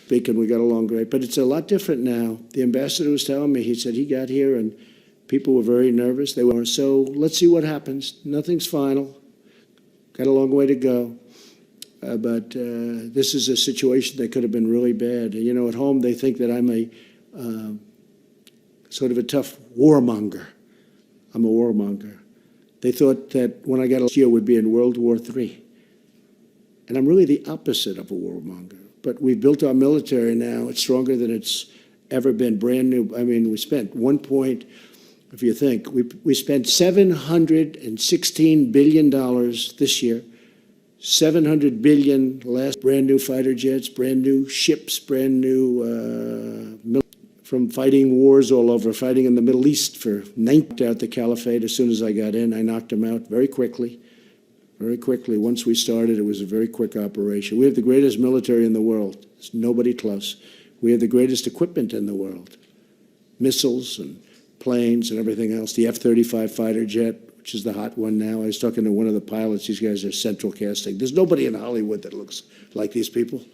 Speaker 2: We got along great. But it's a lot different now. The ambassador was telling me, he said he got here and people were very nervous. They were, so let's see what happens. Nothing's final. Got a long way to go. But this is a situation that could have been really bad. At home they think that I'm a sort of a tough warmonger. I'm a warmonger. They thought that when I got last year would be in World War III. And I'm really the opposite of a warmonger. But we've built our military now. It's stronger than it's ever been, brand new. I mean, we spent if you think, we spent $716 billion this year, $700 billion last, brand new fighter jets, brand new ships, brand new from fighting wars all over, fighting in the Middle East for 9 out the caliphate. As soon as I got in, I knocked them out very quickly. Very quickly. Once we started, it was a very quick operation. We have the greatest military in the world. There's nobody close. We have the greatest equipment in the world. Missiles and planes and everything else. The F-35 fighter jet, which is the hot one now. I was talking to one of the pilots. These guys are central casting. There's nobody in Hollywood that looks like these people.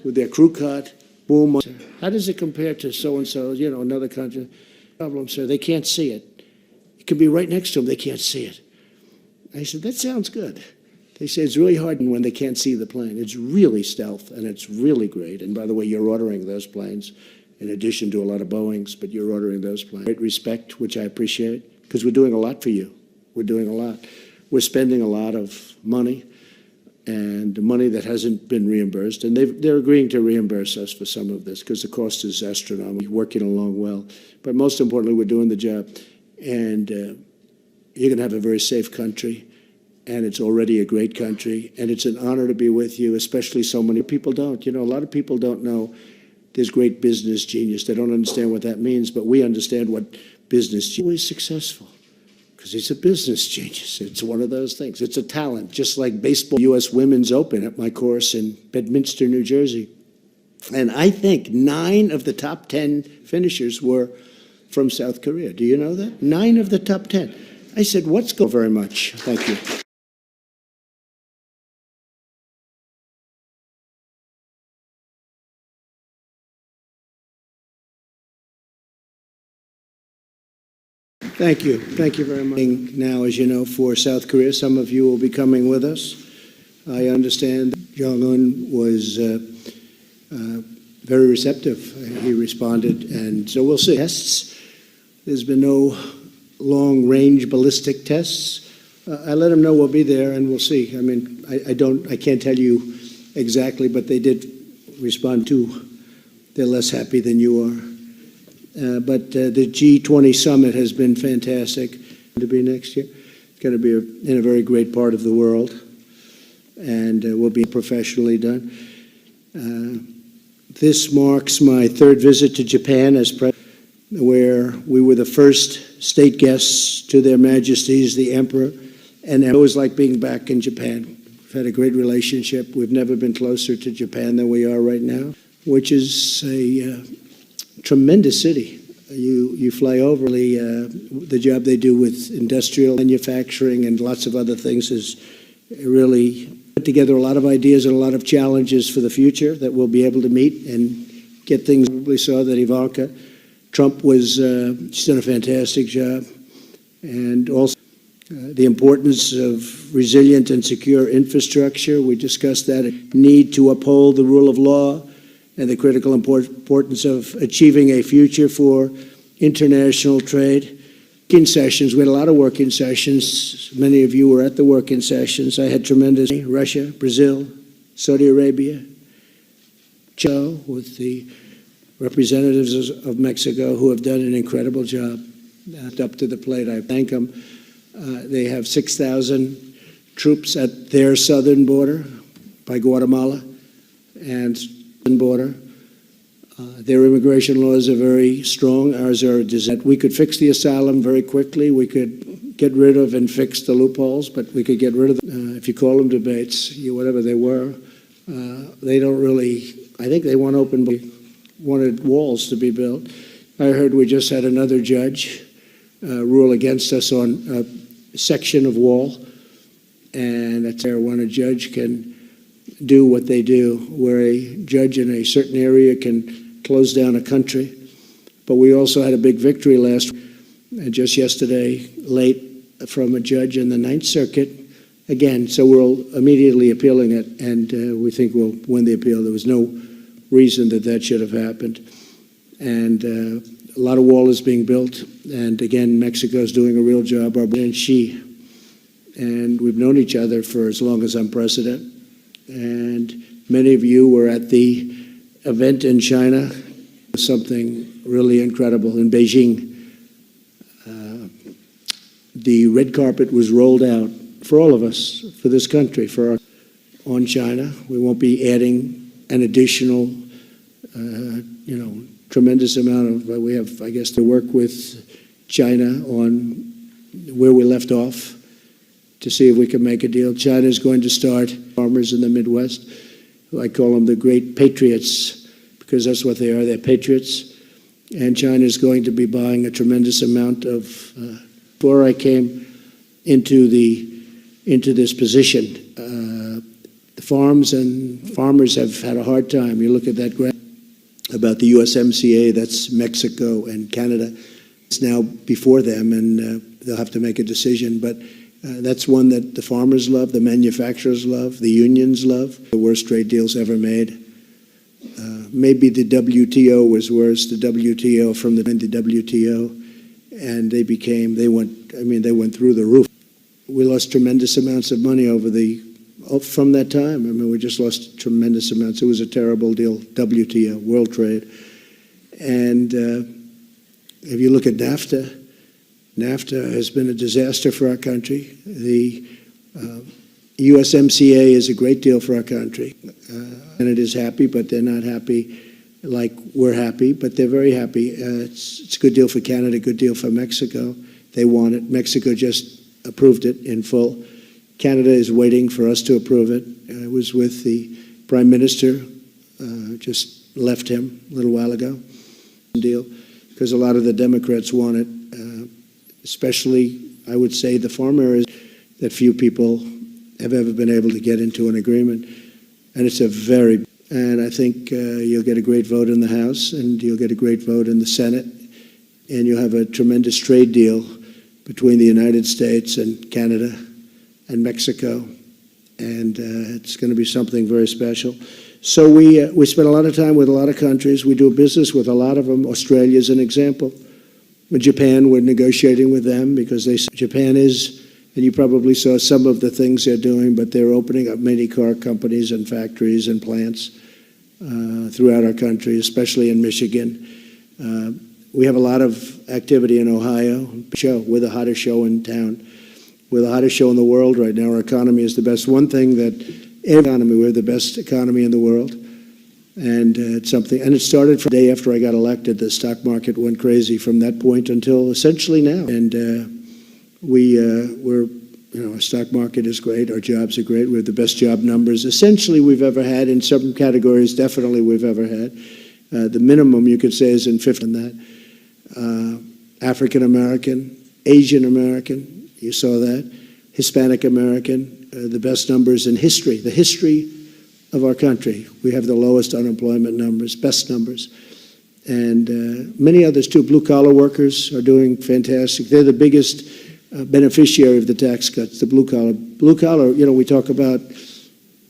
Speaker 2: With their crew cut, boom. How does it compare to so-and-so, another country? Problem, sir, they can't see it. It can be right next to them. They can't see it. I said, that sounds good. They say it's really hard when they can't see the plane. It's really stealth, and it's really great. And by the way, you're ordering those planes in addition to a lot of Boeings, but you're ordering those planes. Great respect, which I appreciate, because we're doing a lot for you. We're doing a lot. We're spending a lot of money, and money that hasn't been reimbursed. And they're agreeing to reimburse us for some of this because the cost is astronomical, working along well. But most importantly, we're doing the job. And you're going to have a very safe country, and it's already a great country, and it's an honor to be with you, especially so many people don't. A lot of people don't know there's great business genius. They don't understand what that means, but we understand what business genius is. Always successful, because he's a business genius. It's one of those things. It's a talent, just like baseball. U.S. Women's Open at my course in Bedminster, New Jersey. And I think 9 of the top 10 finishers were from South Korea. Do you know that? 9 of the top 10. I said, what's going on? Very much. Thank you. Thank you. Thank you very much. Now, as you know, for South Korea, some of you will be coming with us. I understand Jong-un was very receptive. He responded, and so we'll see. Tests. There's been no long-range ballistic tests. I let them know we'll be there, and we'll see. I mean, I can't tell you exactly, but they did respond to. They're less happy than you are. But the G20 summit has been fantastic to be next year. It's going to be in a very great part of the world, and will be professionally done. This marks my third visit to Japan as president, where we were the first state guests to their majesties, the emperor, and it was like being back in Japan. We've had a great relationship. We've never been closer to Japan than we are right now, which is a tremendous city. You fly over, the job they do with industrial manufacturing and lots of other things is really put together a lot of ideas and a lot of challenges for the future that we'll be able to meet and get things. We saw that Ivanka Trump she's done a fantastic job, and also the importance of resilient and secure infrastructure. We discussed that need to uphold the rule of law and the critical importance of achieving a future for international trade. Working sessions, we had a lot of working sessions. Many of you were at the working sessions. I had tremendous Russia, Brazil, Saudi Arabia, Chile, with the representatives of Mexico who have done an incredible job. Up to the plate, I thank them. They have 6,000 troops at their southern border by Guatemala and border. Their immigration laws are very strong. Ours are designed. We could fix the asylum very quickly. We could get rid of and fix the loopholes, but we could get rid of them. If you call them debates, whatever they were, they don't really, I think they wanted walls to be built. I heard we just had another judge rule against us on a section of wall, and that's when a judge can do what they do, where a judge in a certain area can close down a country. But we also had a big victory just yesterday, late, from a judge in the Ninth Circuit. Again, so we're immediately appealing it, and we think we'll win the appeal. There was no reason that should have happened. And a lot of wall is being built, and again, Mexico's doing a real job. And we've known each other for as long as I'm president. And many of you were at the event in China, something really incredible in Beijing. The red carpet was rolled out for all of us, for this country, on China. We won't be adding an additional, tremendous amount of, we have, I guess, to work with China on where we left off, to see if we can make a deal. China is going to start farmers in the Midwest. I call them the great patriots, because that's what they are. They're patriots. And China is going to be buying a tremendous amount of. Before I came into this position, the farmers have had a hard time. You look at that graph about the USMCA. That's Mexico and Canada. It's now before them, and they'll have to make a decision. But that's one that the farmers love, the manufacturers love, the unions love. The worst trade deals ever made. Maybe the WTO was worse. The WTO from the WTO, and they went through the roof. We lost tremendous amounts of money from that time. I mean, we just lost tremendous amounts. It was a terrible deal. WTO, World Trade, and if you look at NAFTA. NAFTA has been a disaster for our country. The USMCA is a great deal for our country. And it is happy, but they're not happy like we're happy, but they're very happy. It's a good deal for Canada, good deal for Mexico. They want it. Mexico just approved it in full. Canada is waiting for us to approve it. I was with the Prime Minister, just left him a little while ago. Deal, because a lot of the Democrats want it. Especially, I would say, the farm areas that few people have ever been able to get into an agreement. And it's and I think you'll get a great vote in the House, and you'll get a great vote in the Senate, and you'll have a tremendous trade deal between the United States and Canada and Mexico, and it's going to be something very special. So we spend a lot of time with a lot of countries. We do business with a lot of them. Australia is an example. With Japan, we're negotiating with them because Japan is And you probably saw some of the things they're doing, but they're opening up many car companies and factories and plants throughout our country, especially in Michigan. We have a lot of activity in Ohio. We're the hottest show in town. We're the hottest show in the world right now. Our economy is the best. One thing that we're the best economy in the world. And it's something, and it started from the day after I got elected. The stock market went crazy from that point until essentially now. And our stock market is great. Our jobs are great. We have the best job numbers essentially we've ever had. In some categories, definitely we've ever had. The minimum you could say is in 50 in that. African American, Asian American, you saw that. Hispanic American, the best numbers in history. The history of our country. We have the lowest unemployment numbers, best numbers. And many others too. Blue-collar workers are doing fantastic. They're the biggest beneficiary of the tax cuts, the blue-collar. Blue-collar, we talk about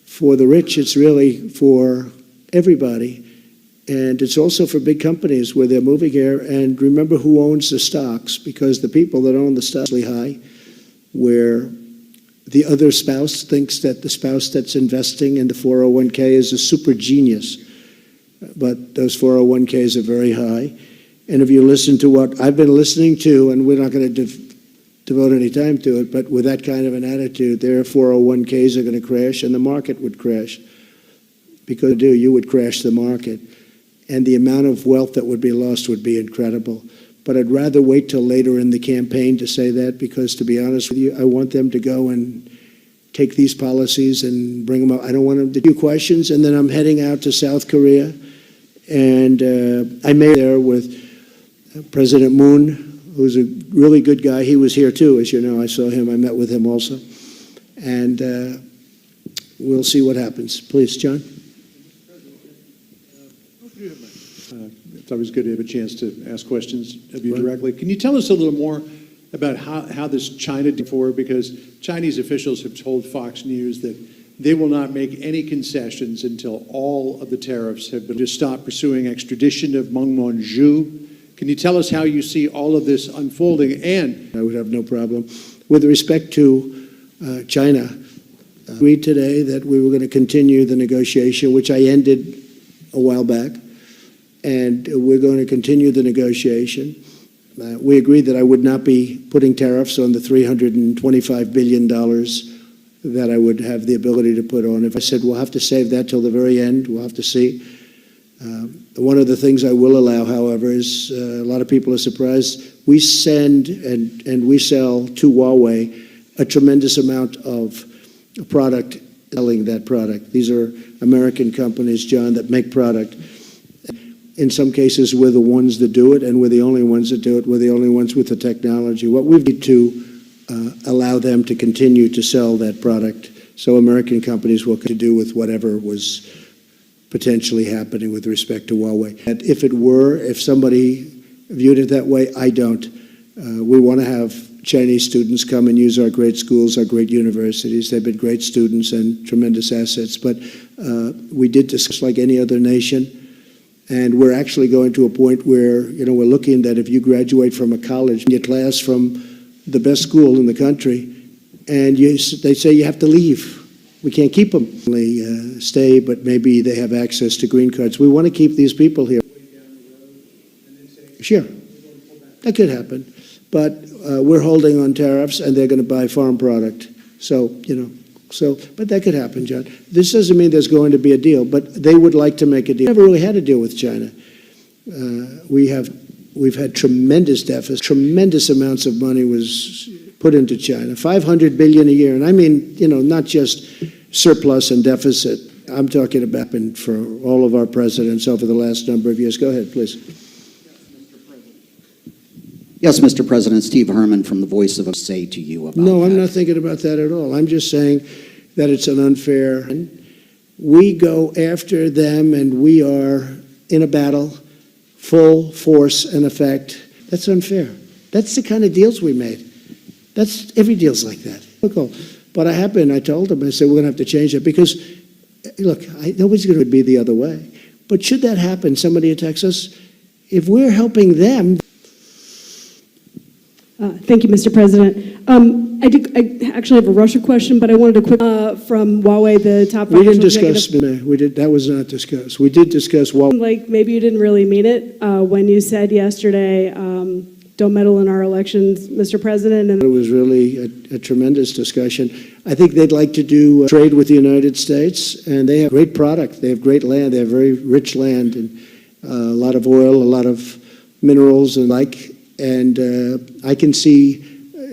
Speaker 2: for the rich, it's really for everybody. And it's also for big companies where they're moving here. And remember who owns the stocks, because the people that own the stocks are high, where the other spouse thinks that the spouse that's investing in the 401k is a super genius. But those 401ks are very high. And if you listen to what I've been listening to, and we're not going to devote any time to it, but with that kind of an attitude, their 401ks are going to crash and the market would crash. Because you would crash the market. And the amount of wealth that would be lost would be incredible. But I'd rather wait till later in the campaign to say that, because to be honest with you, I want them to go and take these policies and bring them up. I don't want them to do questions, and then I'm heading out to South Korea. And I met there with President Moon, who's a really good guy. He was here too, as you know. I saw him. I met with him also. And we'll see what happens. Please, John.
Speaker 15: It's always good to have a chance to ask questions of you directly. Can you tell us a little more about how this China did for? Because Chinese officials have told Fox News that they will not make any concessions until all of the tariffs have been to stop pursuing extradition of Meng Wanzhou. Can you tell us how you see all of this unfolding? And
Speaker 2: I would have no problem. With respect to China, agreed today that we were going to continue the negotiation, which I ended a while back. And we're going to continue the negotiation. We agreed that I would not be putting tariffs on the $325 billion that I would have the ability to put on. If I said we'll have to save that till the very end, we'll have to see. One of the things I will allow, however, is a lot of people are surprised. We send and we sell to Huawei a tremendous amount of product, selling that product. These are American companies, John, that make product. In some cases, we're the ones that do it, and we're the only ones that do it. We're the only ones with the technology. What we need to allow them to continue to sell that product, so American companies will continue to do with whatever was potentially happening with respect to Huawei. And if somebody viewed it that way, I don't. We want to have Chinese students come and use our great schools, our great universities. They've been great students and tremendous assets. But we did discuss like any other nation. And we're actually going to a point where, we're looking that if you graduate from a college, your class from the best school in the country, and they say you have to leave. We can't keep them. They stay, but maybe they have access to green cards. We want to keep these people here. Sure, that could happen. But we're holding on tariffs, and they're going to buy farm product. So, but that could happen, John. This doesn't mean there's going to be a deal, but they would like to make a deal. Never really had a deal with China. We've had tremendous deficits. Tremendous amounts of money was put into China, $500 billion a year, and I mean, not just surplus and deficit. I'm talking about for all of our presidents over the last number of years. Go ahead, please.
Speaker 16: Yes, Mr. President, Steve Herman from the Voice of say to you about
Speaker 2: No, I'm not thinking about that at all. I'm just saying that it's an unfair. We go after them, and we are in a battle, full force and effect. That's unfair. That's the kind of deals we made. Every deal's like that. But I told them, I said, we're going to have to change it because, look, nobody's going to be the other way. But should that happen, somebody attacks us, if we're helping them.
Speaker 14: Thank you, Mr. President. I actually have a Russia question, but I wanted to quick from Huawei, the top
Speaker 2: We didn't
Speaker 14: financial
Speaker 2: discuss,
Speaker 14: executive.
Speaker 2: that was not discussed. We did discuss Huawei.
Speaker 14: Like maybe you didn't really mean it when you said yesterday, don't meddle in our elections, Mr. President. And
Speaker 2: It was really a tremendous discussion. I think they'd like to do trade with the United States, and they have great product. They have great land. They have very rich land and a lot of oil, a lot of minerals and I can see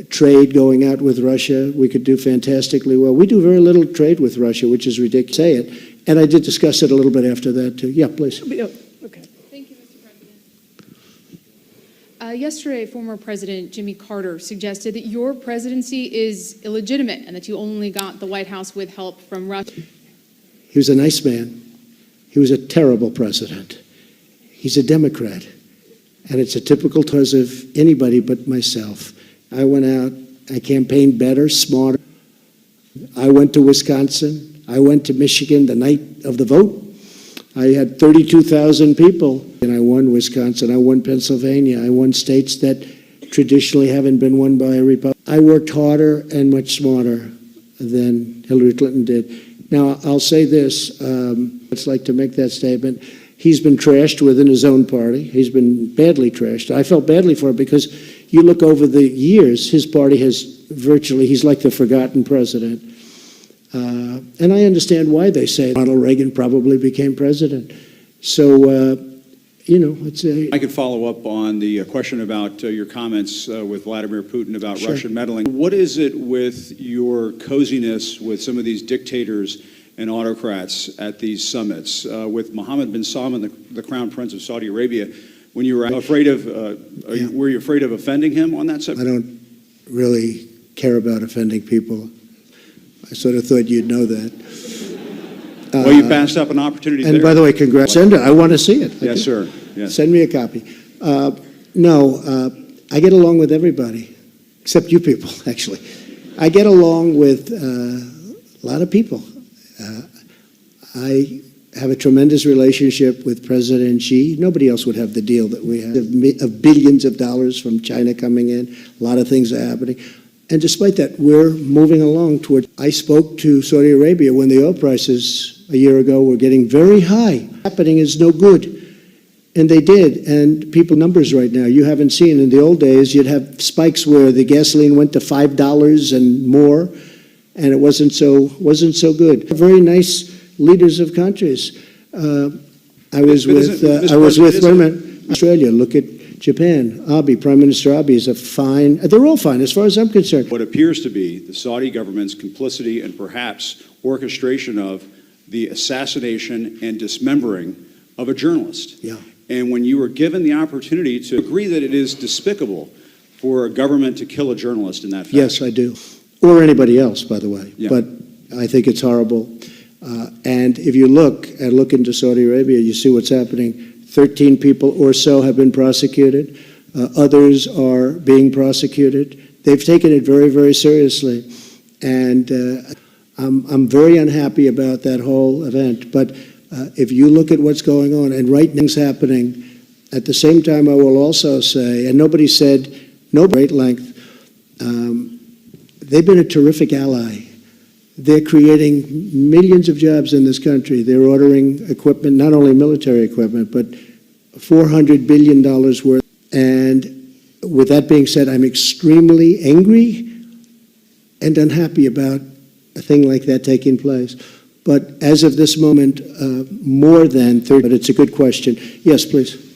Speaker 2: trade going out with Russia. We could do fantastically well. We do very little trade with Russia, which is ridiculous to say it. And I did discuss it a little bit after that, too. Yeah, please.
Speaker 14: Okay.
Speaker 17: Thank you, Mr. President. Yesterday, former President Jimmy Carter suggested that your presidency is illegitimate and that you only got the White House with help from Russia.
Speaker 2: He was a nice man. He was a terrible president. He's a Democrat. And it's a typical cause of anybody but myself. I went out, I campaigned better, smarter. I went to Wisconsin. I went to Michigan the night of the vote. I had 32,000 people, and I won Wisconsin. I won Pennsylvania. I won states that traditionally haven't been won by a Republican. I worked harder and much smarter than Hillary Clinton did. Now, I'll say this. It's like to make that statement. He's been trashed within his own party. He's been badly trashed. I felt badly for him because you look over the years, his party has he's like the forgotten president. And I understand why they say Ronald Reagan probably became president. So, it's
Speaker 18: I could follow up on the question about your comments with Vladimir Putin about
Speaker 2: Sure.
Speaker 18: Russian meddling. What is it with your coziness with some of these dictators and autocrats at these summits? With Mohammed bin Salman, the Crown Prince of Saudi Arabia, when you were afraid of, were you afraid of offending him on that subject?
Speaker 2: I don't really care about offending people. I sort of thought you'd know that.
Speaker 18: Well, you passed up an opportunity
Speaker 2: And
Speaker 18: there.
Speaker 2: by the way, congrats. Send it. I want to see it.
Speaker 18: Yes, sir. Yes.
Speaker 2: Send me a copy. I get along with everybody, except you people, actually. I get along with a lot of people. I have a tremendous relationship with President Xi. Nobody else would have the deal that we have, of billions of dollars from China coming in. A lot of things are happening. And despite that, we're moving along toward. I spoke to Saudi Arabia when the oil prices a year ago were getting very high. Happening is no good. And they did. And people numbers right now, you haven't seen. In the old days, you'd have spikes where the gasoline went to $5 and more, and it wasn't so good. Very nice leaders of countries. I was with Australia. Look at Japan. Abe, Prime Minister Abe is a fine. They're all fine as far as I'm concerned.
Speaker 18: What appears to be the Saudi government's complicity and perhaps orchestration of the assassination and dismembering of a journalist.
Speaker 2: Yeah.
Speaker 18: And when you were given the opportunity to agree that it is despicable for a government to kill a journalist in that fashion.
Speaker 2: Yes, I do. Or anybody else, by the way.
Speaker 18: Yeah.
Speaker 2: But I think it's horrible. And if you look into Saudi Arabia, you see what's happening. 13 people or so have been prosecuted. Others are being prosecuted. They've taken it very, very seriously. And I'm very unhappy about that whole event. But if you look at what's going on, and right things happening, at the same time I will also say, and nobody said, no great length, they've been a terrific ally. They're creating millions of jobs in this country. They're ordering equipment, not only military equipment, but $400 billion worth. And with that being said, I'm extremely angry and unhappy about a thing like that taking place. But as of this moment, more than 30, but it's a good question. Yes, please.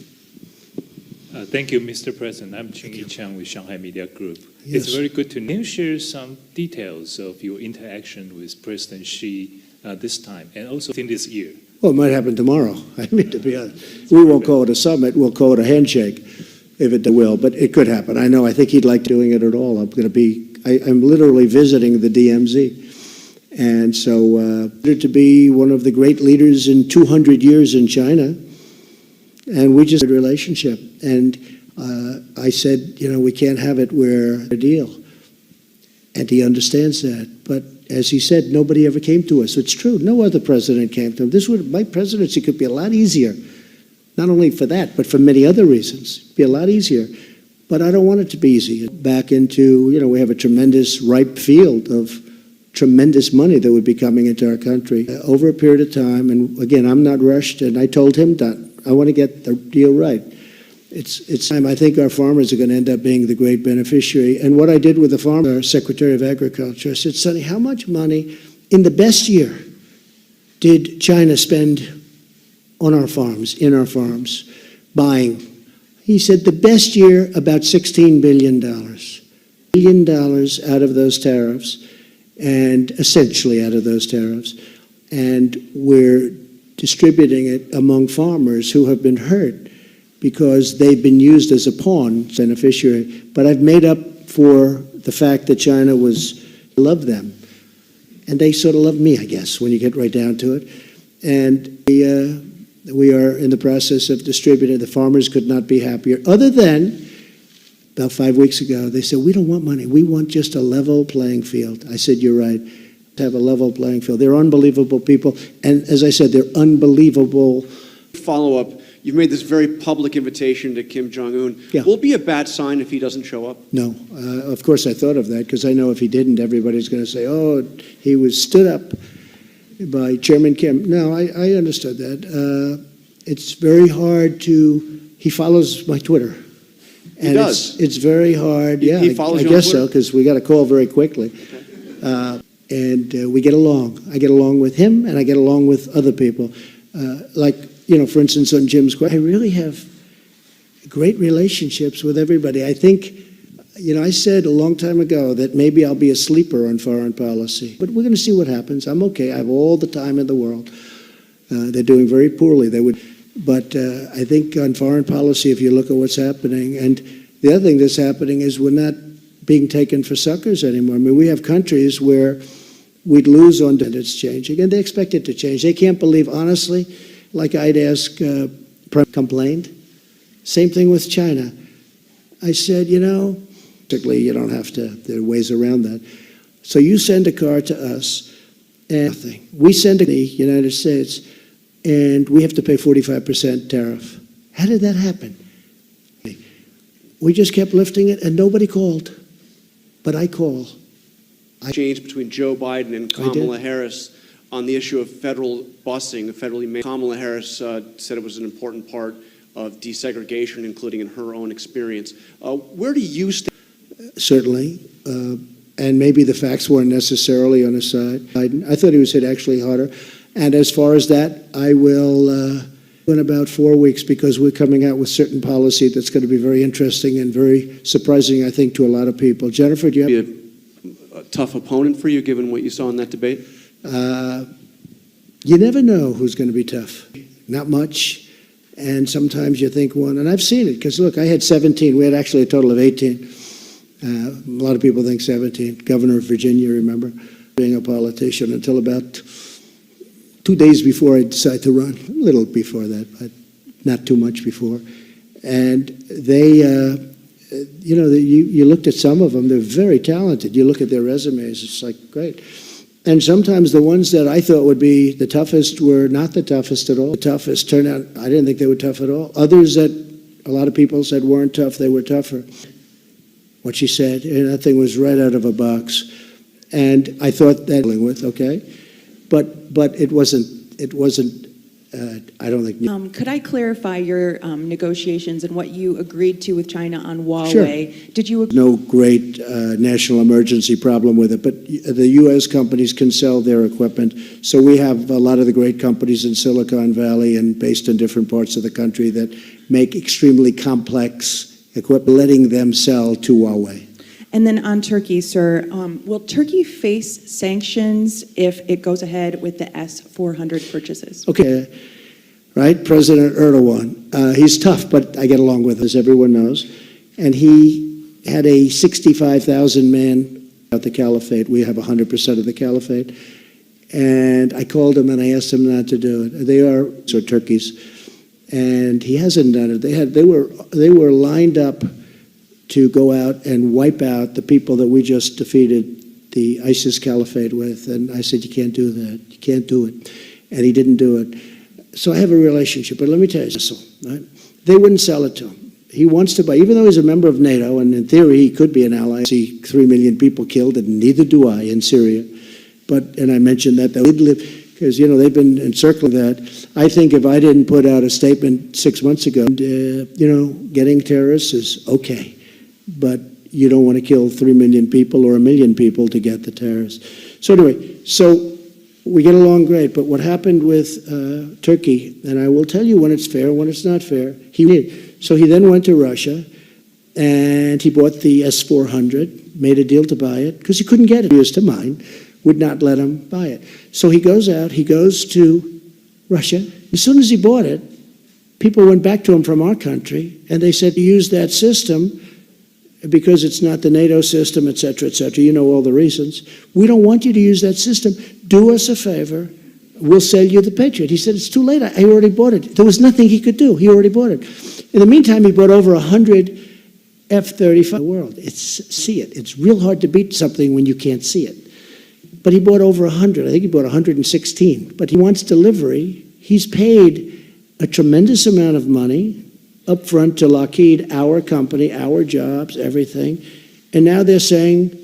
Speaker 19: Thank you, Mr. President. I'm Ching-Yi Chang with Shanghai Media Group.
Speaker 2: Yes.
Speaker 19: It's very good to know. Can you share some details of your interaction with President Xi this time and also in this year?
Speaker 2: Well, it might happen tomorrow. I mean, to be honest, we won't call it a summit. We'll call it a handshake, if it will. But it could happen. I know. I think he'd like doing it at all. I'm literally visiting the DMZ, and so to be one of the great leaders in 200 years in China, and we just had a relationship. And I said, we can't have it where a deal, and he understands that. But as he said, nobody ever came to us. It's true. No other president came to him. My presidency could be a lot easier, not only for that, but for many other reasons. It'd be a lot easier. But I don't want it to be easy. Back into, we have a tremendous ripe field of tremendous money that would be coming into our country over a period of time. And again, I'm not rushed, and I told him that I want to get the deal right. It's time. I think our farmers are going to end up being the great beneficiary. And what I did with the farmer, Secretary of Agriculture, I said, Sonny, how much money in the best year did China spend on our farms, in our farms, buying? He said the best year, about $16 billion. $1 billion out of those tariffs, and essentially out of those tariffs. And we're distributing it among farmers who have been hurt because they've been used as a pawn, beneficiary. But I've made up for the fact that China loved them. And they sort of love me, I guess, when you get right down to it. And we are in the process of distributing. The farmers could not be happier. Other than, about 5 weeks ago, they said, we don't want money. We want just a level playing field. I said, you're right. To have a level playing field. They're unbelievable people. And as I said, they're unbelievable.
Speaker 20: Follow-up, you've made this very public invitation to Kim Jong-un.
Speaker 2: Yeah.
Speaker 20: Will it be a bad sign if he doesn't show up?
Speaker 2: No. Of course, I thought of that, because I know if he didn't, everybody's going to say, oh, he was stood up by Chairman Kim. No, I understood that. It's very hard he follows my Twitter. And
Speaker 20: He does?
Speaker 2: It's very hard. Yeah,
Speaker 20: He follows
Speaker 2: I
Speaker 20: you on
Speaker 2: guess so,
Speaker 20: Twitter?
Speaker 2: because we got a call very quickly.
Speaker 20: Okay.
Speaker 2: And we get along. I get along with him, and I get along with other people. Like, for instance, on Jim's question, I really have great relationships with everybody. I think, I said a long time ago that maybe I'll be a sleeper on foreign policy. But we're going to see what happens. I'm okay. I have all the time in the world. They're doing very poorly. But I think on foreign policy, if you look at what's happening, and the other thing that's happening is we're not being taken for suckers anymore. I mean, we have countries where we'd lose on that it's changing, and they expect it to change. They can't believe, honestly, like I'd ask, complained. Same thing with China. I said, particularly you don't have to, there are ways around that. So you send a car to us, and nothing. We send it to the United States, and we have to pay 45% tariff. How did that happen? We just kept lifting it, and nobody called. But I call.
Speaker 20: Exchange between Joe Biden and Kamala Harris on the issue of federal busing, federally made. Kamala Harris said it was an important part of desegregation, including in her own experience. Where do you stand?
Speaker 2: Certainly. And maybe the facts weren't necessarily on his side. I thought he was hit actually harder. And as far as that, I will in about 4 weeks, because we're coming out with certain policy that's going to be very interesting and very surprising, I think, to a lot of people. Jennifer, do you have
Speaker 20: a tough opponent for you, given what you saw in that debate?
Speaker 2: You never know who's going to be tough. Not much. And sometimes you think one, and I've seen it, because look, I had 17. We had actually a total of 18. A lot of people think 17. Governor of Virginia, remember, being a politician until about 2 days before I decided to run. A little before that, but not too much before. And they, you looked at some of them, they're very talented. You look at their resumes, it's like, great. And sometimes the ones that I thought would be the toughest were not the toughest at all. The toughest turned out, I didn't think they were tough at all. Others that a lot of people said weren't tough, they were tougher. What she said, and that thing was right out of a box. And I thought that dealing with, okay. But it wasn't, I don't think.
Speaker 21: Could I clarify your negotiations and what you agreed to with China on Huawei?
Speaker 2: Sure.
Speaker 21: Did you?
Speaker 2: No great national emergency problem with it, but the U.S. companies can sell their equipment. So we have a lot of the great companies in Silicon Valley and based in different parts of the country that make extremely complex equipment, letting them sell to Huawei.
Speaker 21: And then on Turkey, sir, will Turkey face sanctions if it goes ahead with the S-400 purchases?
Speaker 2: Okay, right? President Erdogan, he's tough, but I get along with him, as everyone knows. And he had a 65,000 man at the caliphate. We have 100% of the caliphate. And I called him and I asked him not to do it. They are Turkeys, and he hasn't done it. They were lined up to go out and wipe out the people that we just defeated the ISIS caliphate with. And I said, you can't do that. You can't do it. And he didn't do it. So I have a relationship. But let me tell you, right? They wouldn't sell it to him. he wants to buy, even though he's a member of NATO, and in theory he could be an ally. I see 3 million people killed, and neither do I in Syria. And I mentioned that they would live, because, they've been encircling that. I think if I didn't put out a statement 6 months ago, getting terrorists is okay, but you don't want to kill 3 million people or 1 million people to get the terrorists. So anyway, we get along great, but what happened with Turkey, and I will tell you when it's fair, when it's not fair, he did. So he then went to Russia, and he bought the S-400, made a deal to buy it, because he couldn't get it. He was to mine, would not let him buy it. So he goes out, he goes to Russia. As soon as he bought it, people went back to him from our country, and they said, use that system, because it's not the NATO system, et cetera, et cetera. You know all the reasons. We don't want you to use that system. Do us a favor. We'll sell you the Patriot. He said, it's too late. I already bought it. There was nothing he could do. He already bought it. In the meantime, he bought over 100 F-35 in the world. See it. It's real hard to beat something when you can't see it. But he bought over 100. I think he bought 116. But he wants delivery. He's paid a tremendous amount of money up front to Lockheed, our company, our jobs, everything. And now they're saying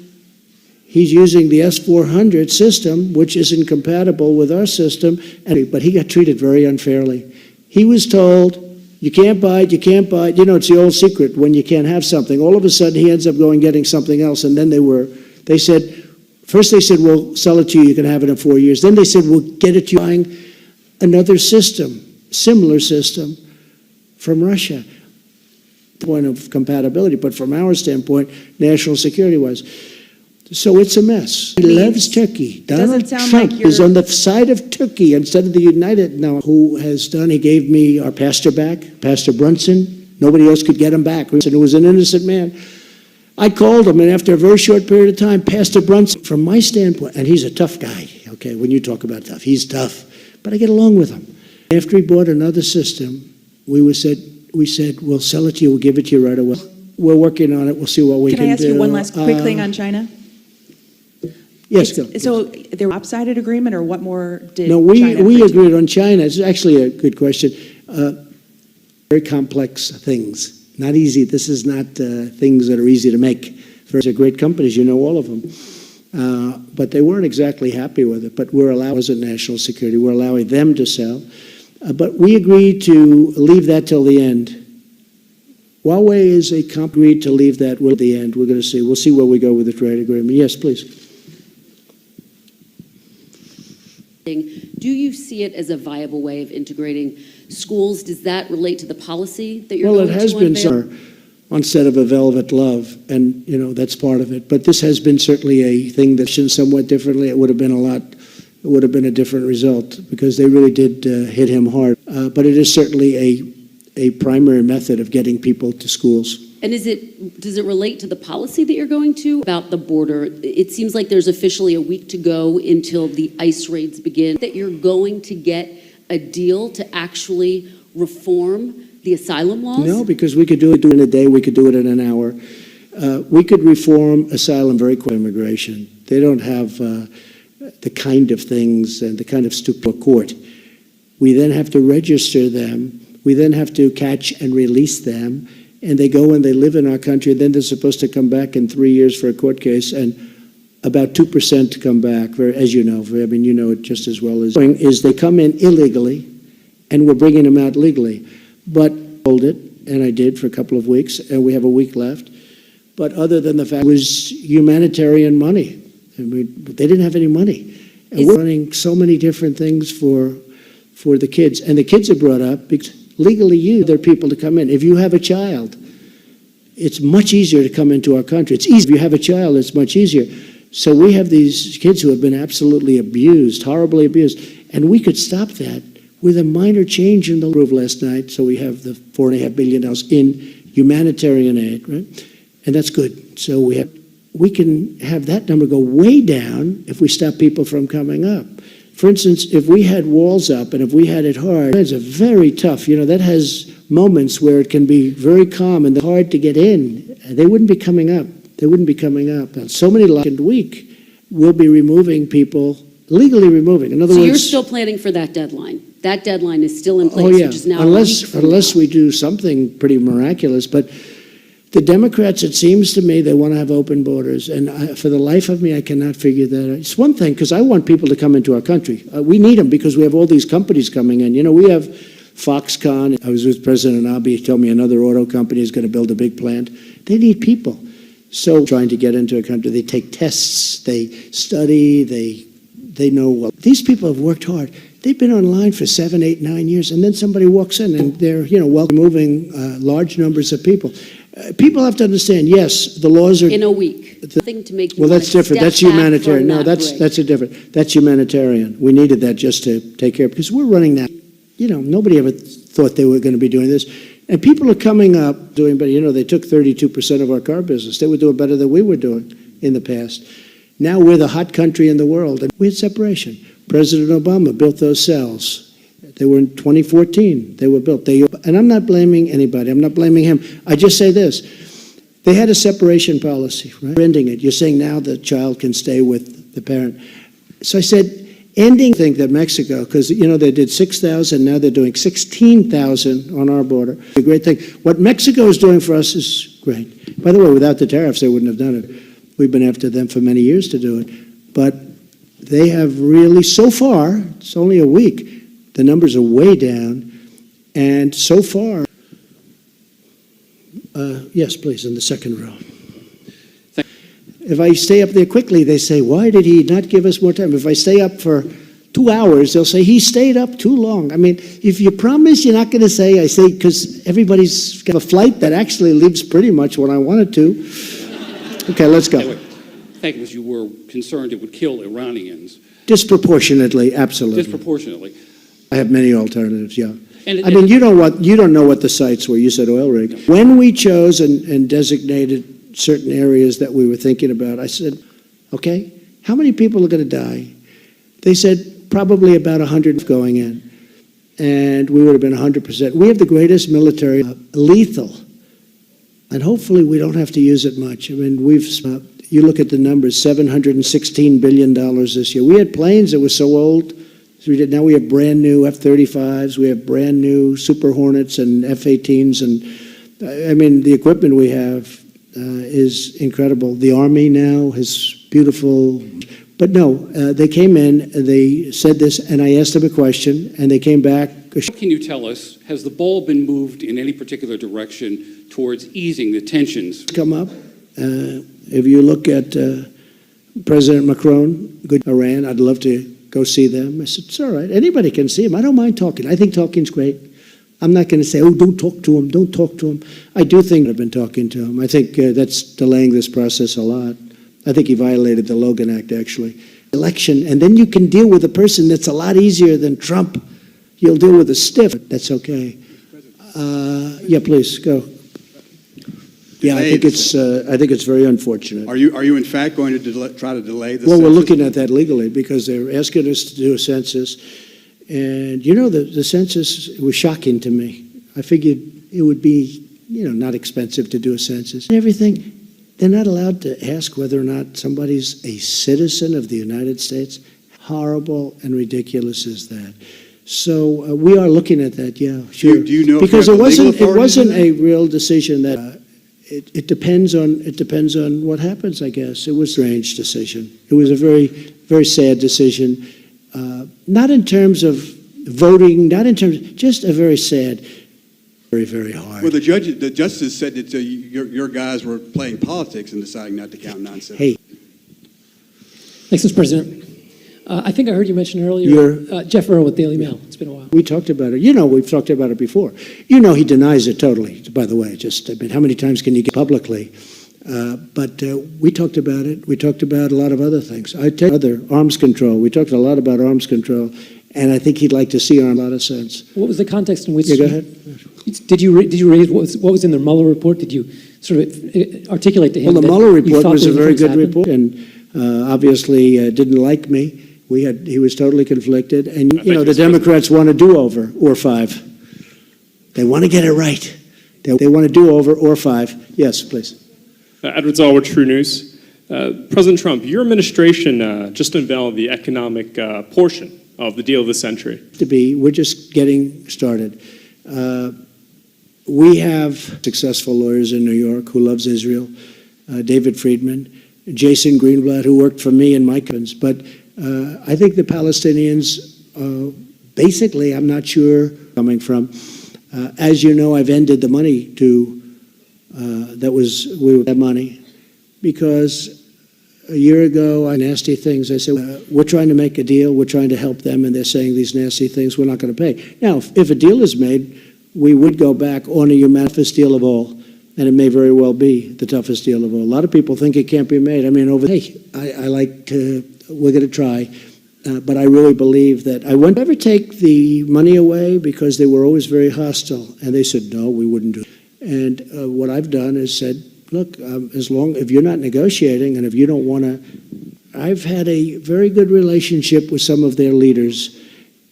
Speaker 2: he's using the S-400 system, which isn't compatible with our system. But he got treated very unfairly. He was told, you can't buy it, you can't buy it. It's the old secret. When you can't have something, all of a sudden he ends up going getting something else. And then they said, first they said, we'll sell it to you, you can have it in 4 years. Then they said, we'll get it to you buying another system, similar system, from Russia, point of compatibility, but from our standpoint, national security-wise. So it's a mess. He loves Turkey. Donald Trump is on the side of Turkey instead of the United. Now, who has done? He gave me our pastor back, Pastor Brunson. Nobody else could get him back. And it was an innocent man. I called him, and after a very short period of time, Pastor Brunson, from my standpoint, and he's a tough guy, okay, when you talk about tough, he's tough, but I get along with him. After he bought another system, we said, we'll sell it to you, we'll give it to you right away. We're working on it, we'll see what we can do.
Speaker 21: Can I ask you one last quick thing on China?
Speaker 2: Yes, go.
Speaker 21: So there was a lopsided agreement, or what more did
Speaker 2: No,
Speaker 21: China
Speaker 2: we
Speaker 21: agree to?
Speaker 2: agreed on China. It's actually a good question. Very complex things. Not easy. This is not things that are easy to make. These are great companies, you know all of them. But they weren't exactly happy with it. But we're allowing, as a national security, we're allowing them to sell. But we agreed to leave that till the end. Huawei is agreed to leave that till the end. We're going to see. We'll see where we go with the trade agreement. Yes, please.
Speaker 3: Do you see it as a viable way of integrating schools? Does that relate to the policy that you're going to unveil?
Speaker 2: Well, it has been some onset of a velvet love, and that's part of it. But this has been certainly a thing that's been somewhat differently. It would have been a different result, because they really did hit him hard. But it is certainly a primary method of getting people to schools.
Speaker 3: And does it relate to the policy that you're going to about the border? It seems like there's officially a week to go until the ICE raids begin. That you're going to get a deal to actually reform the asylum laws?
Speaker 2: No, because we could do it in a day, we could do it in an hour. We could reform asylum very quick. Immigration. They don't have the kind of things and the kind of stupid court. We then have to register them. We then have to catch and release them. And they go and they live in our country. And then they're supposed to come back in 3 years for a court case. And about 2% come back, as you know. I mean, you know it just as well as is they come in illegally, and we're bringing them out legally. But hold it, and I did for a couple of weeks, and we have a week left. But other than the fact it was humanitarian money. I mean, they didn't have any money. And we're running so many different things for the kids. And the kids are brought up because legally there are people to come in. If you have a child, it's much easier to come into our country. It's easy. If you have a child, it's much easier. So we have these kids who have been absolutely abused, horribly abused. And we could stop that with a minor change in the roof last night. So we have the $4.5 billion in humanitarian aid, right? And that's good. So we can have that number go way down if we stop people from coming up. For instance, if we had walls up and if we had it hard, it's a very tough, that has moments where it can be very calm and hard to get in. They wouldn't be coming up. They wouldn't be coming up. And so many last week, we'll be removing people, legally removing. In other words,
Speaker 3: you're still planning for that deadline? That deadline is still in place,
Speaker 2: Oh, yeah,
Speaker 3: which is now a week from
Speaker 2: unless
Speaker 3: now.
Speaker 2: we do something pretty miraculous. But the Democrats, it seems to me, they want to have open borders. And for the life of me, I cannot figure that out. It's one thing, because I want people to come into our country. We need them because we have all these companies coming in. You know, we have Foxconn. I was with President Abe. He told me another auto company is going to build a big plant. They need people. So trying to get into a country, they take tests, they study, they know well. These people have worked hard. They've been online for 7, 8, 9 years, and then somebody walks in and they're, moving large numbers of people. People have to understand, yes, the laws are...
Speaker 3: In a week. Nothing to make you
Speaker 2: Well,
Speaker 3: wanna
Speaker 2: that's different.
Speaker 3: step
Speaker 2: That's
Speaker 3: back
Speaker 2: humanitarian.
Speaker 3: from
Speaker 2: No,
Speaker 3: that
Speaker 2: that's
Speaker 3: bridge.
Speaker 2: that's humanitarian. We needed that just to take care of, because we're running that. Nobody ever thought they were going to be doing this. And people are coming up doing better. They took 32% of our car business. They were doing better than we were doing in the past. Now we're the hot country in the world. And we had separation. President Obama built those cells. They were in 2014. They were built. And I'm not blaming anybody. I'm not blaming him. I just say this. They had a separation policy, right? Ending it. You're saying now the child can stay with the parent. So I said, ending, I think that Mexico, because, they did 6,000, now they're doing 16,000 on our border. A great thing. What Mexico is doing for us is great. By the way, without the tariffs, they wouldn't have done it. We've been after them for many years to do it. But they have really, so far, it's only a week, the numbers are way down. And so far, yes, please, in the second row. If I stay up there quickly, they say, why did he not give us more time? If I stay up for 2 hours, they'll say, he stayed up too long. I mean, if you promise you're not going to say, I say, because everybody's got a flight that actually leaves pretty much when I wanted to. Okay, let's go.
Speaker 4: Thank you, because you were concerned it would kill Iranians.
Speaker 2: Disproportionately, absolutely.
Speaker 4: Disproportionately.
Speaker 2: I have many alternatives, yeah.
Speaker 4: And
Speaker 2: I mean, you don't know what the sites were. You said oil rig. When we chose and designated certain areas that we were thinking about, I said, okay, how many people are going to die? They said probably about 100 going in. And we would have been 100%. We have the greatest military, lethal. And hopefully we don't have to use it much. I mean, you look at the numbers, $716 billion this year. We had planes that were so old. Now we have brand new F-35s. We have brand new Super Hornets and F-18s. And I mean, the equipment we have is incredible. The Army now is beautiful. But no, they came in, they said this, and I asked them a question, and they came back.
Speaker 4: What can you tell us? Has the ball been moved in any particular direction towards easing the tensions?
Speaker 2: Come up. If you look at President Macron, good Iran, I'd love to go see them. I said, it's all right. Anybody can see him. I don't mind talking. I think talking's great. I'm not going to say, oh, don't talk to him, don't talk to him. I do think I've been talking to him. I think that's delaying this process a lot. I think he violated the Logan Act, actually. Election, and then you can deal with a person that's a lot easier than Trump. You'll deal with a stiff. That's okay. Yeah, please, go. Yeah, I think it's very unfortunate.
Speaker 18: Are you in fact going to try to delay the
Speaker 2: Well,
Speaker 18: census?
Speaker 2: we're looking at that legally because they're asking us to do a census. And, the census was shocking to me. I figured it would be, not expensive to do a census. And everything, they're not allowed to ask whether or not somebody's a citizen of the United States. Horrible and ridiculous is that. So we are looking at that, yeah, sure.
Speaker 18: Do you know if
Speaker 2: because
Speaker 18: you
Speaker 2: it
Speaker 18: have the legal
Speaker 2: wasn't
Speaker 18: authority to do
Speaker 2: a real decision that it depends on what happens, I guess. It was a strange decision. It was a very, very sad decision. Not in terms of voting, just a very sad, very, very hard.
Speaker 18: Well, the justice said that your guys were playing politics and deciding not to count nonsense.
Speaker 2: Hey.
Speaker 22: Thanks, Mr. President. I think I heard you mention earlier, Jeff Earl with Daily Mail. It's been a while.
Speaker 2: We talked about it. We've talked about it before. He denies it totally, by the way. How many times can you get publicly? But we talked about it. We talked about a lot of other things. Arms control. We talked a lot about arms control, and I think he'd like to see it in a lot of sense.
Speaker 22: What was the context in which?
Speaker 2: Yeah, go ahead.
Speaker 22: Did you raise what was in the Mueller report? Did you sort of articulate to him?
Speaker 2: Well, the Mueller report was a very good
Speaker 22: happened?
Speaker 2: report, and obviously didn't like me. He was totally conflicted, and the Democrats want a do-over or 5. They want to get it right. They want a do-over or 5. Yes, please.
Speaker 23: Edward Zoll with True News. President Trump, your administration just unveiled the economic portion of the deal of the century.
Speaker 2: We're just getting started. We have successful lawyers in New York who loves Israel, David Friedman, Jason Greenblatt, who worked for me and my companies. But I think the Palestinians, basically, I'm not sure coming from. As you know, I've ended the money we had money because a year ago, nasty things. I said, we're trying to make a deal. We're trying to help them, and they're saying these nasty things. We're not going to pay. Now, if a deal is made, we would go back on a toughest deal of all, and it may very well be the toughest deal of all. A lot of people think it can't be made. I mean, we're going to try, but I really believe that I won't ever take the money away because they were always very hostile, and they said, no, we wouldn't do it. And what I've done is said, look, if you're not negotiating and if you don't want to, I've had a very good relationship with some of their leaders.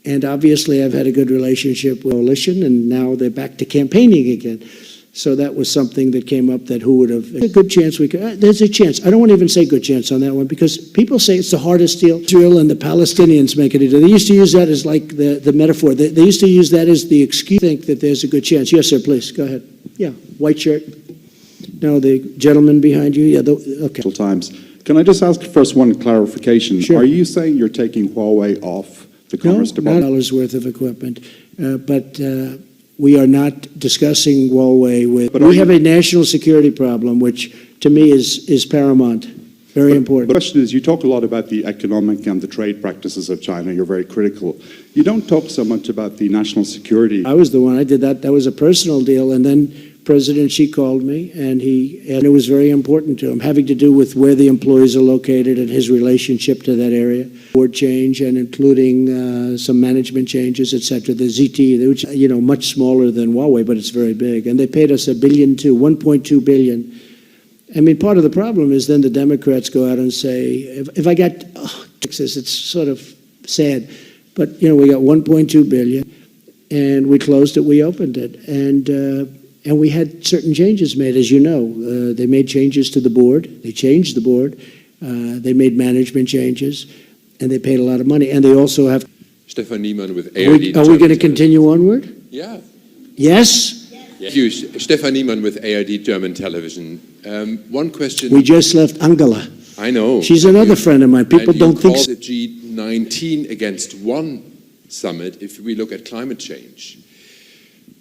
Speaker 2: And obviously, I've had a good relationship with Coalition, and now they're back to campaigning again. So that was something that came up that who would have, a good chance we could, there's a chance. I don't want to even say good chance on that one because people say it's the hardest deal. Israel and the Palestinians make it. They used to use that as like the metaphor. They used to use that as the excuse to think that there's a good chance. Yes, sir, please, go ahead. Yeah, white shirt. No, the gentleman behind you. Yeah, okay.
Speaker 5: Times. Can I just ask first one clarification?
Speaker 2: Sure.
Speaker 5: Are you saying you're taking Huawei off the Commerce Department?
Speaker 2: No, $1 worth of equipment. But we are not discussing Huawei with. But we have a national security problem, which to me is paramount, very important.
Speaker 5: The question is, you talk a lot about the economic and the trade practices of China. You're very critical. You don't talk so much about the national security.
Speaker 2: I was the one. I did that. That was a personal deal, and then President Xi called me, and it was very important to him, having to do with where the employees are located and his relationship to that area. Board change and including some management changes, et cetera. The ZTE, which much smaller than Huawei, but it's very big, and they paid us $1.2 billion. I mean, part of the problem is then the Democrats go out and say, if I got Texas, it's sort of sad, but we got $1.2 billion, and we closed it, we opened it, and we had certain changes made, as you know. They made changes to the board. They changed the board. They made management changes, and they paid a lot of money. And they also have.
Speaker 9: Stefan Niemann with ARD.
Speaker 2: Are we going to continue onward?
Speaker 9: Yeah.
Speaker 2: Yes?
Speaker 9: Thank you. Stefan Niemann with ARD German Television. One question.
Speaker 2: We just left Angela.
Speaker 9: I know.
Speaker 2: She's another friend of mine. People don't think.
Speaker 9: The G19 against one summit if we look at climate change.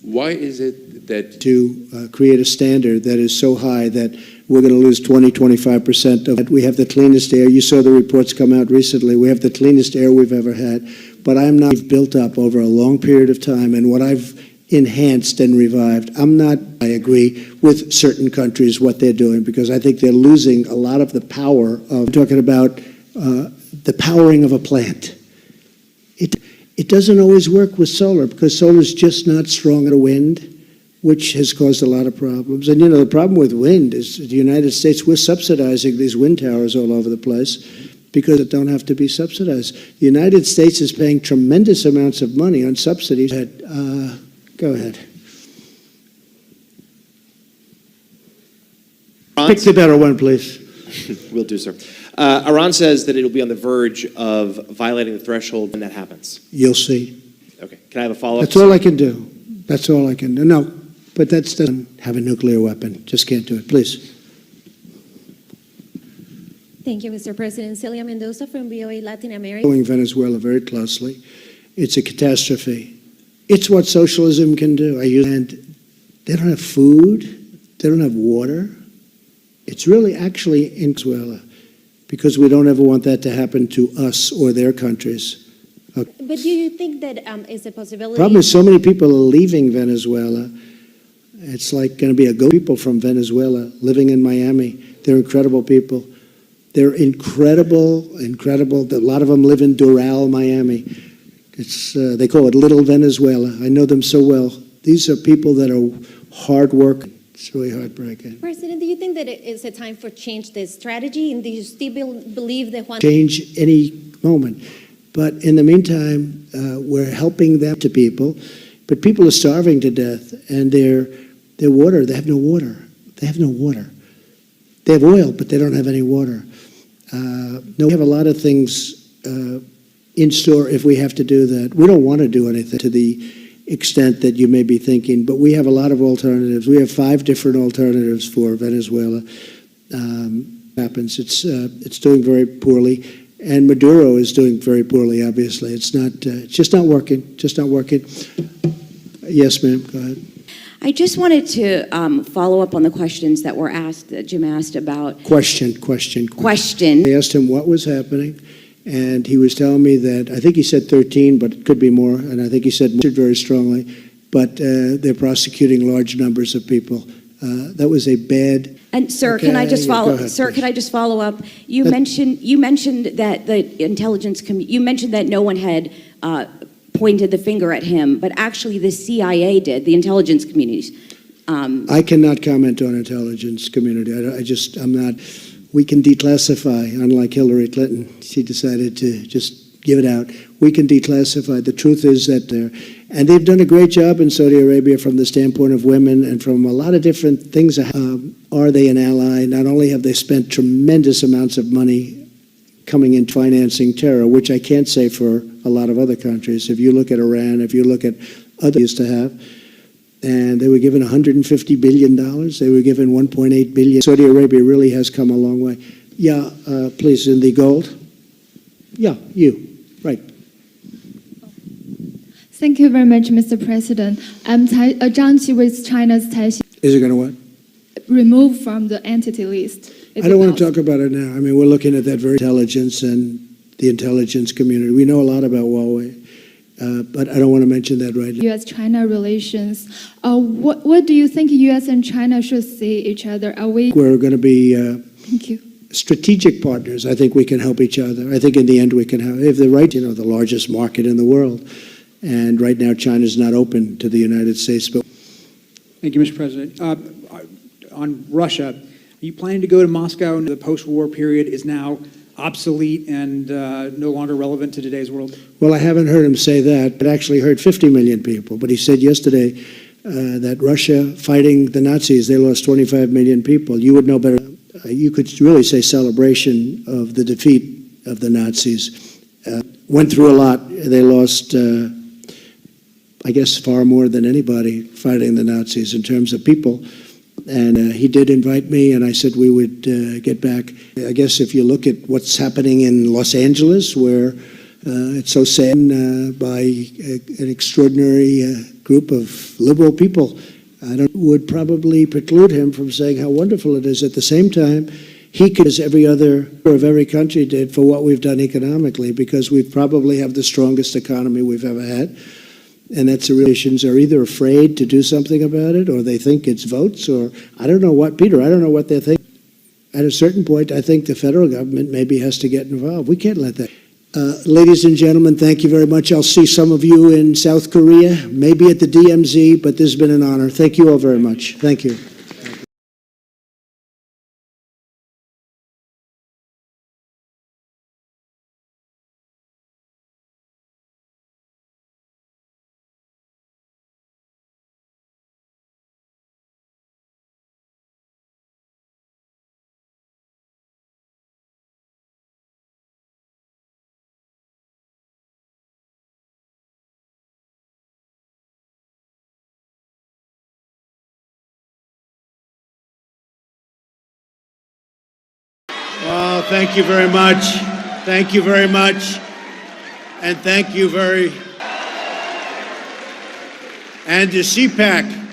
Speaker 9: Why is it that
Speaker 2: to create a standard that is so high that we're going to lose 20-25% of it? We have the cleanest air. You saw the reports come out recently. We have the cleanest air we've ever had. But I'm not built up over a long period of time, and what I've enhanced and revived. I agree with certain countries what they're doing because I think they're losing a lot of the power of talking about the powering of a plant. It doesn't always work with solar because solar is just not strong at a wind, which has caused a lot of problems. And the problem with wind is the United States, we're subsidizing these wind towers all over the place because it don't have to be subsidized. The United States is paying tremendous amounts of money on subsidies. Go ahead. Pick the better one, please.
Speaker 10: Will do, sir. Iran says that it'll be on the verge of violating the threshold when that happens.
Speaker 2: You'll see.
Speaker 10: Okay. Can I have a follow-up?
Speaker 2: That's all I can do. That's all I can do. No, but that doesn't have a nuclear weapon. Just can't do it. Please.
Speaker 24: Thank you, Mr. President. Celia Mendoza from VOA Latin America.
Speaker 2: Following Venezuela very closely. It's a catastrophe. It's what socialism can do. And they don't have food. They don't have water. It's really actually in Venezuela because we don't ever want that to happen to us or their countries. Okay.
Speaker 24: But do you think that is a possibility?
Speaker 2: The problem is so many people are leaving Venezuela. It's like going to be people from Venezuela living in Miami. They're incredible people. They're incredible. A lot of them live in Doral, Miami. They call it Little Venezuela. I know them so well. These are people that are hard work. It's really heartbreaking.
Speaker 24: President, do you think that it is a time for change the strategy? And do you still believe that
Speaker 2: change any moment? But in the meantime, we're helping them to people. But people are starving to death, and their water. They have no water. They have no water. They have oil, but they don't have any water. We have a lot of things. in store if we have to do that. We don't want to do anything to the extent that you may be thinking, but we have a lot of alternatives. We have 5 different alternatives for Venezuela. It's doing very poorly, and Maduro is doing very poorly. Obviously, it's just not working. Just not working. Yes, ma'am. Go ahead.
Speaker 1: I just wanted to follow up on the questions that were asked, that Jim asked about.
Speaker 2: Question. I asked him what was happening, and he was telling me that, I think he said 13, but it could be more, and I think he said very strongly, but they're prosecuting large numbers of people. That was a bad...
Speaker 1: And sir,
Speaker 2: Okay,
Speaker 1: can I just follow?
Speaker 2: go ahead,
Speaker 1: Sir,
Speaker 2: please.
Speaker 1: can I just follow up? You mentioned that the intelligence you mentioned that no one had pointed the finger at him, but actually the CIA did, the intelligence communities.
Speaker 2: I cannot comment on intelligence community. I'm not... We can declassify, unlike Hillary Clinton. She decided to just give it out. We can declassify. The truth is that and they've done a great job in Saudi Arabia from the standpoint of women and from a lot of different things. Are they an ally? Not only have they spent tremendous amounts of money coming in financing terror, which I can't say for a lot of other countries. If you look at Iran, if you look at others used to have, and they were given $150 billion. They were given $1.8 billion. Saudi Arabia really has come a long way. Yeah, please, in the gold. Yeah, you, right.
Speaker 8: Thank you very much, Mr. President. I'm Zhang Qi with China's Taixi.
Speaker 2: Is it going to what?
Speaker 8: Removed from the entity list.
Speaker 2: I don't want to talk about it now. I mean, we're looking at that very intelligence and the intelligence community. We know a lot about Huawei. But I don't want to mention that right now.
Speaker 8: U.S.-China relations. What do you think U.S. and China should see each other? Are we?
Speaker 2: We're going to be
Speaker 8: Thank you.
Speaker 2: strategic partners. I think we can help each other. I think in the end we can have the right, the largest market in the world. And right now China's not open to the United States. But
Speaker 11: Thank you, Mr. President. On Russia, are you planning to go to Moscow? The post-war period is now obsolete and no longer relevant to today's world?
Speaker 2: Well, I haven't heard him say that, but actually heard 50 million people. But he said yesterday that Russia fighting the Nazis, they lost 25 million people. You would know better. You could really say celebration of the defeat of the Nazis. Went through a lot. They lost, I guess, far more than anybody fighting the Nazis in terms of people. And he did invite me, and I said we would get back. I guess if you look at what's happening in Los Angeles, where it's so sad by an extraordinary group of liberal people, would probably preclude him from saying how wonderful it is. At the same time, he could, as every other of every country did, for what we've done economically, because we probably have the strongest economy we've ever had. And that's the relations are either afraid to do something about it, or they think it's votes, or I don't know what, Peter, I don't know what they think. At a certain point, I think the federal government maybe has to get involved. We can't let that. Ladies and gentlemen, thank you very much. I'll see some of you in South Korea, maybe at the DMZ, but this has been an honor. Thank you all very much. Thank you. Well, thank you very much. Thank you very much. And thank you very... And to CPAC,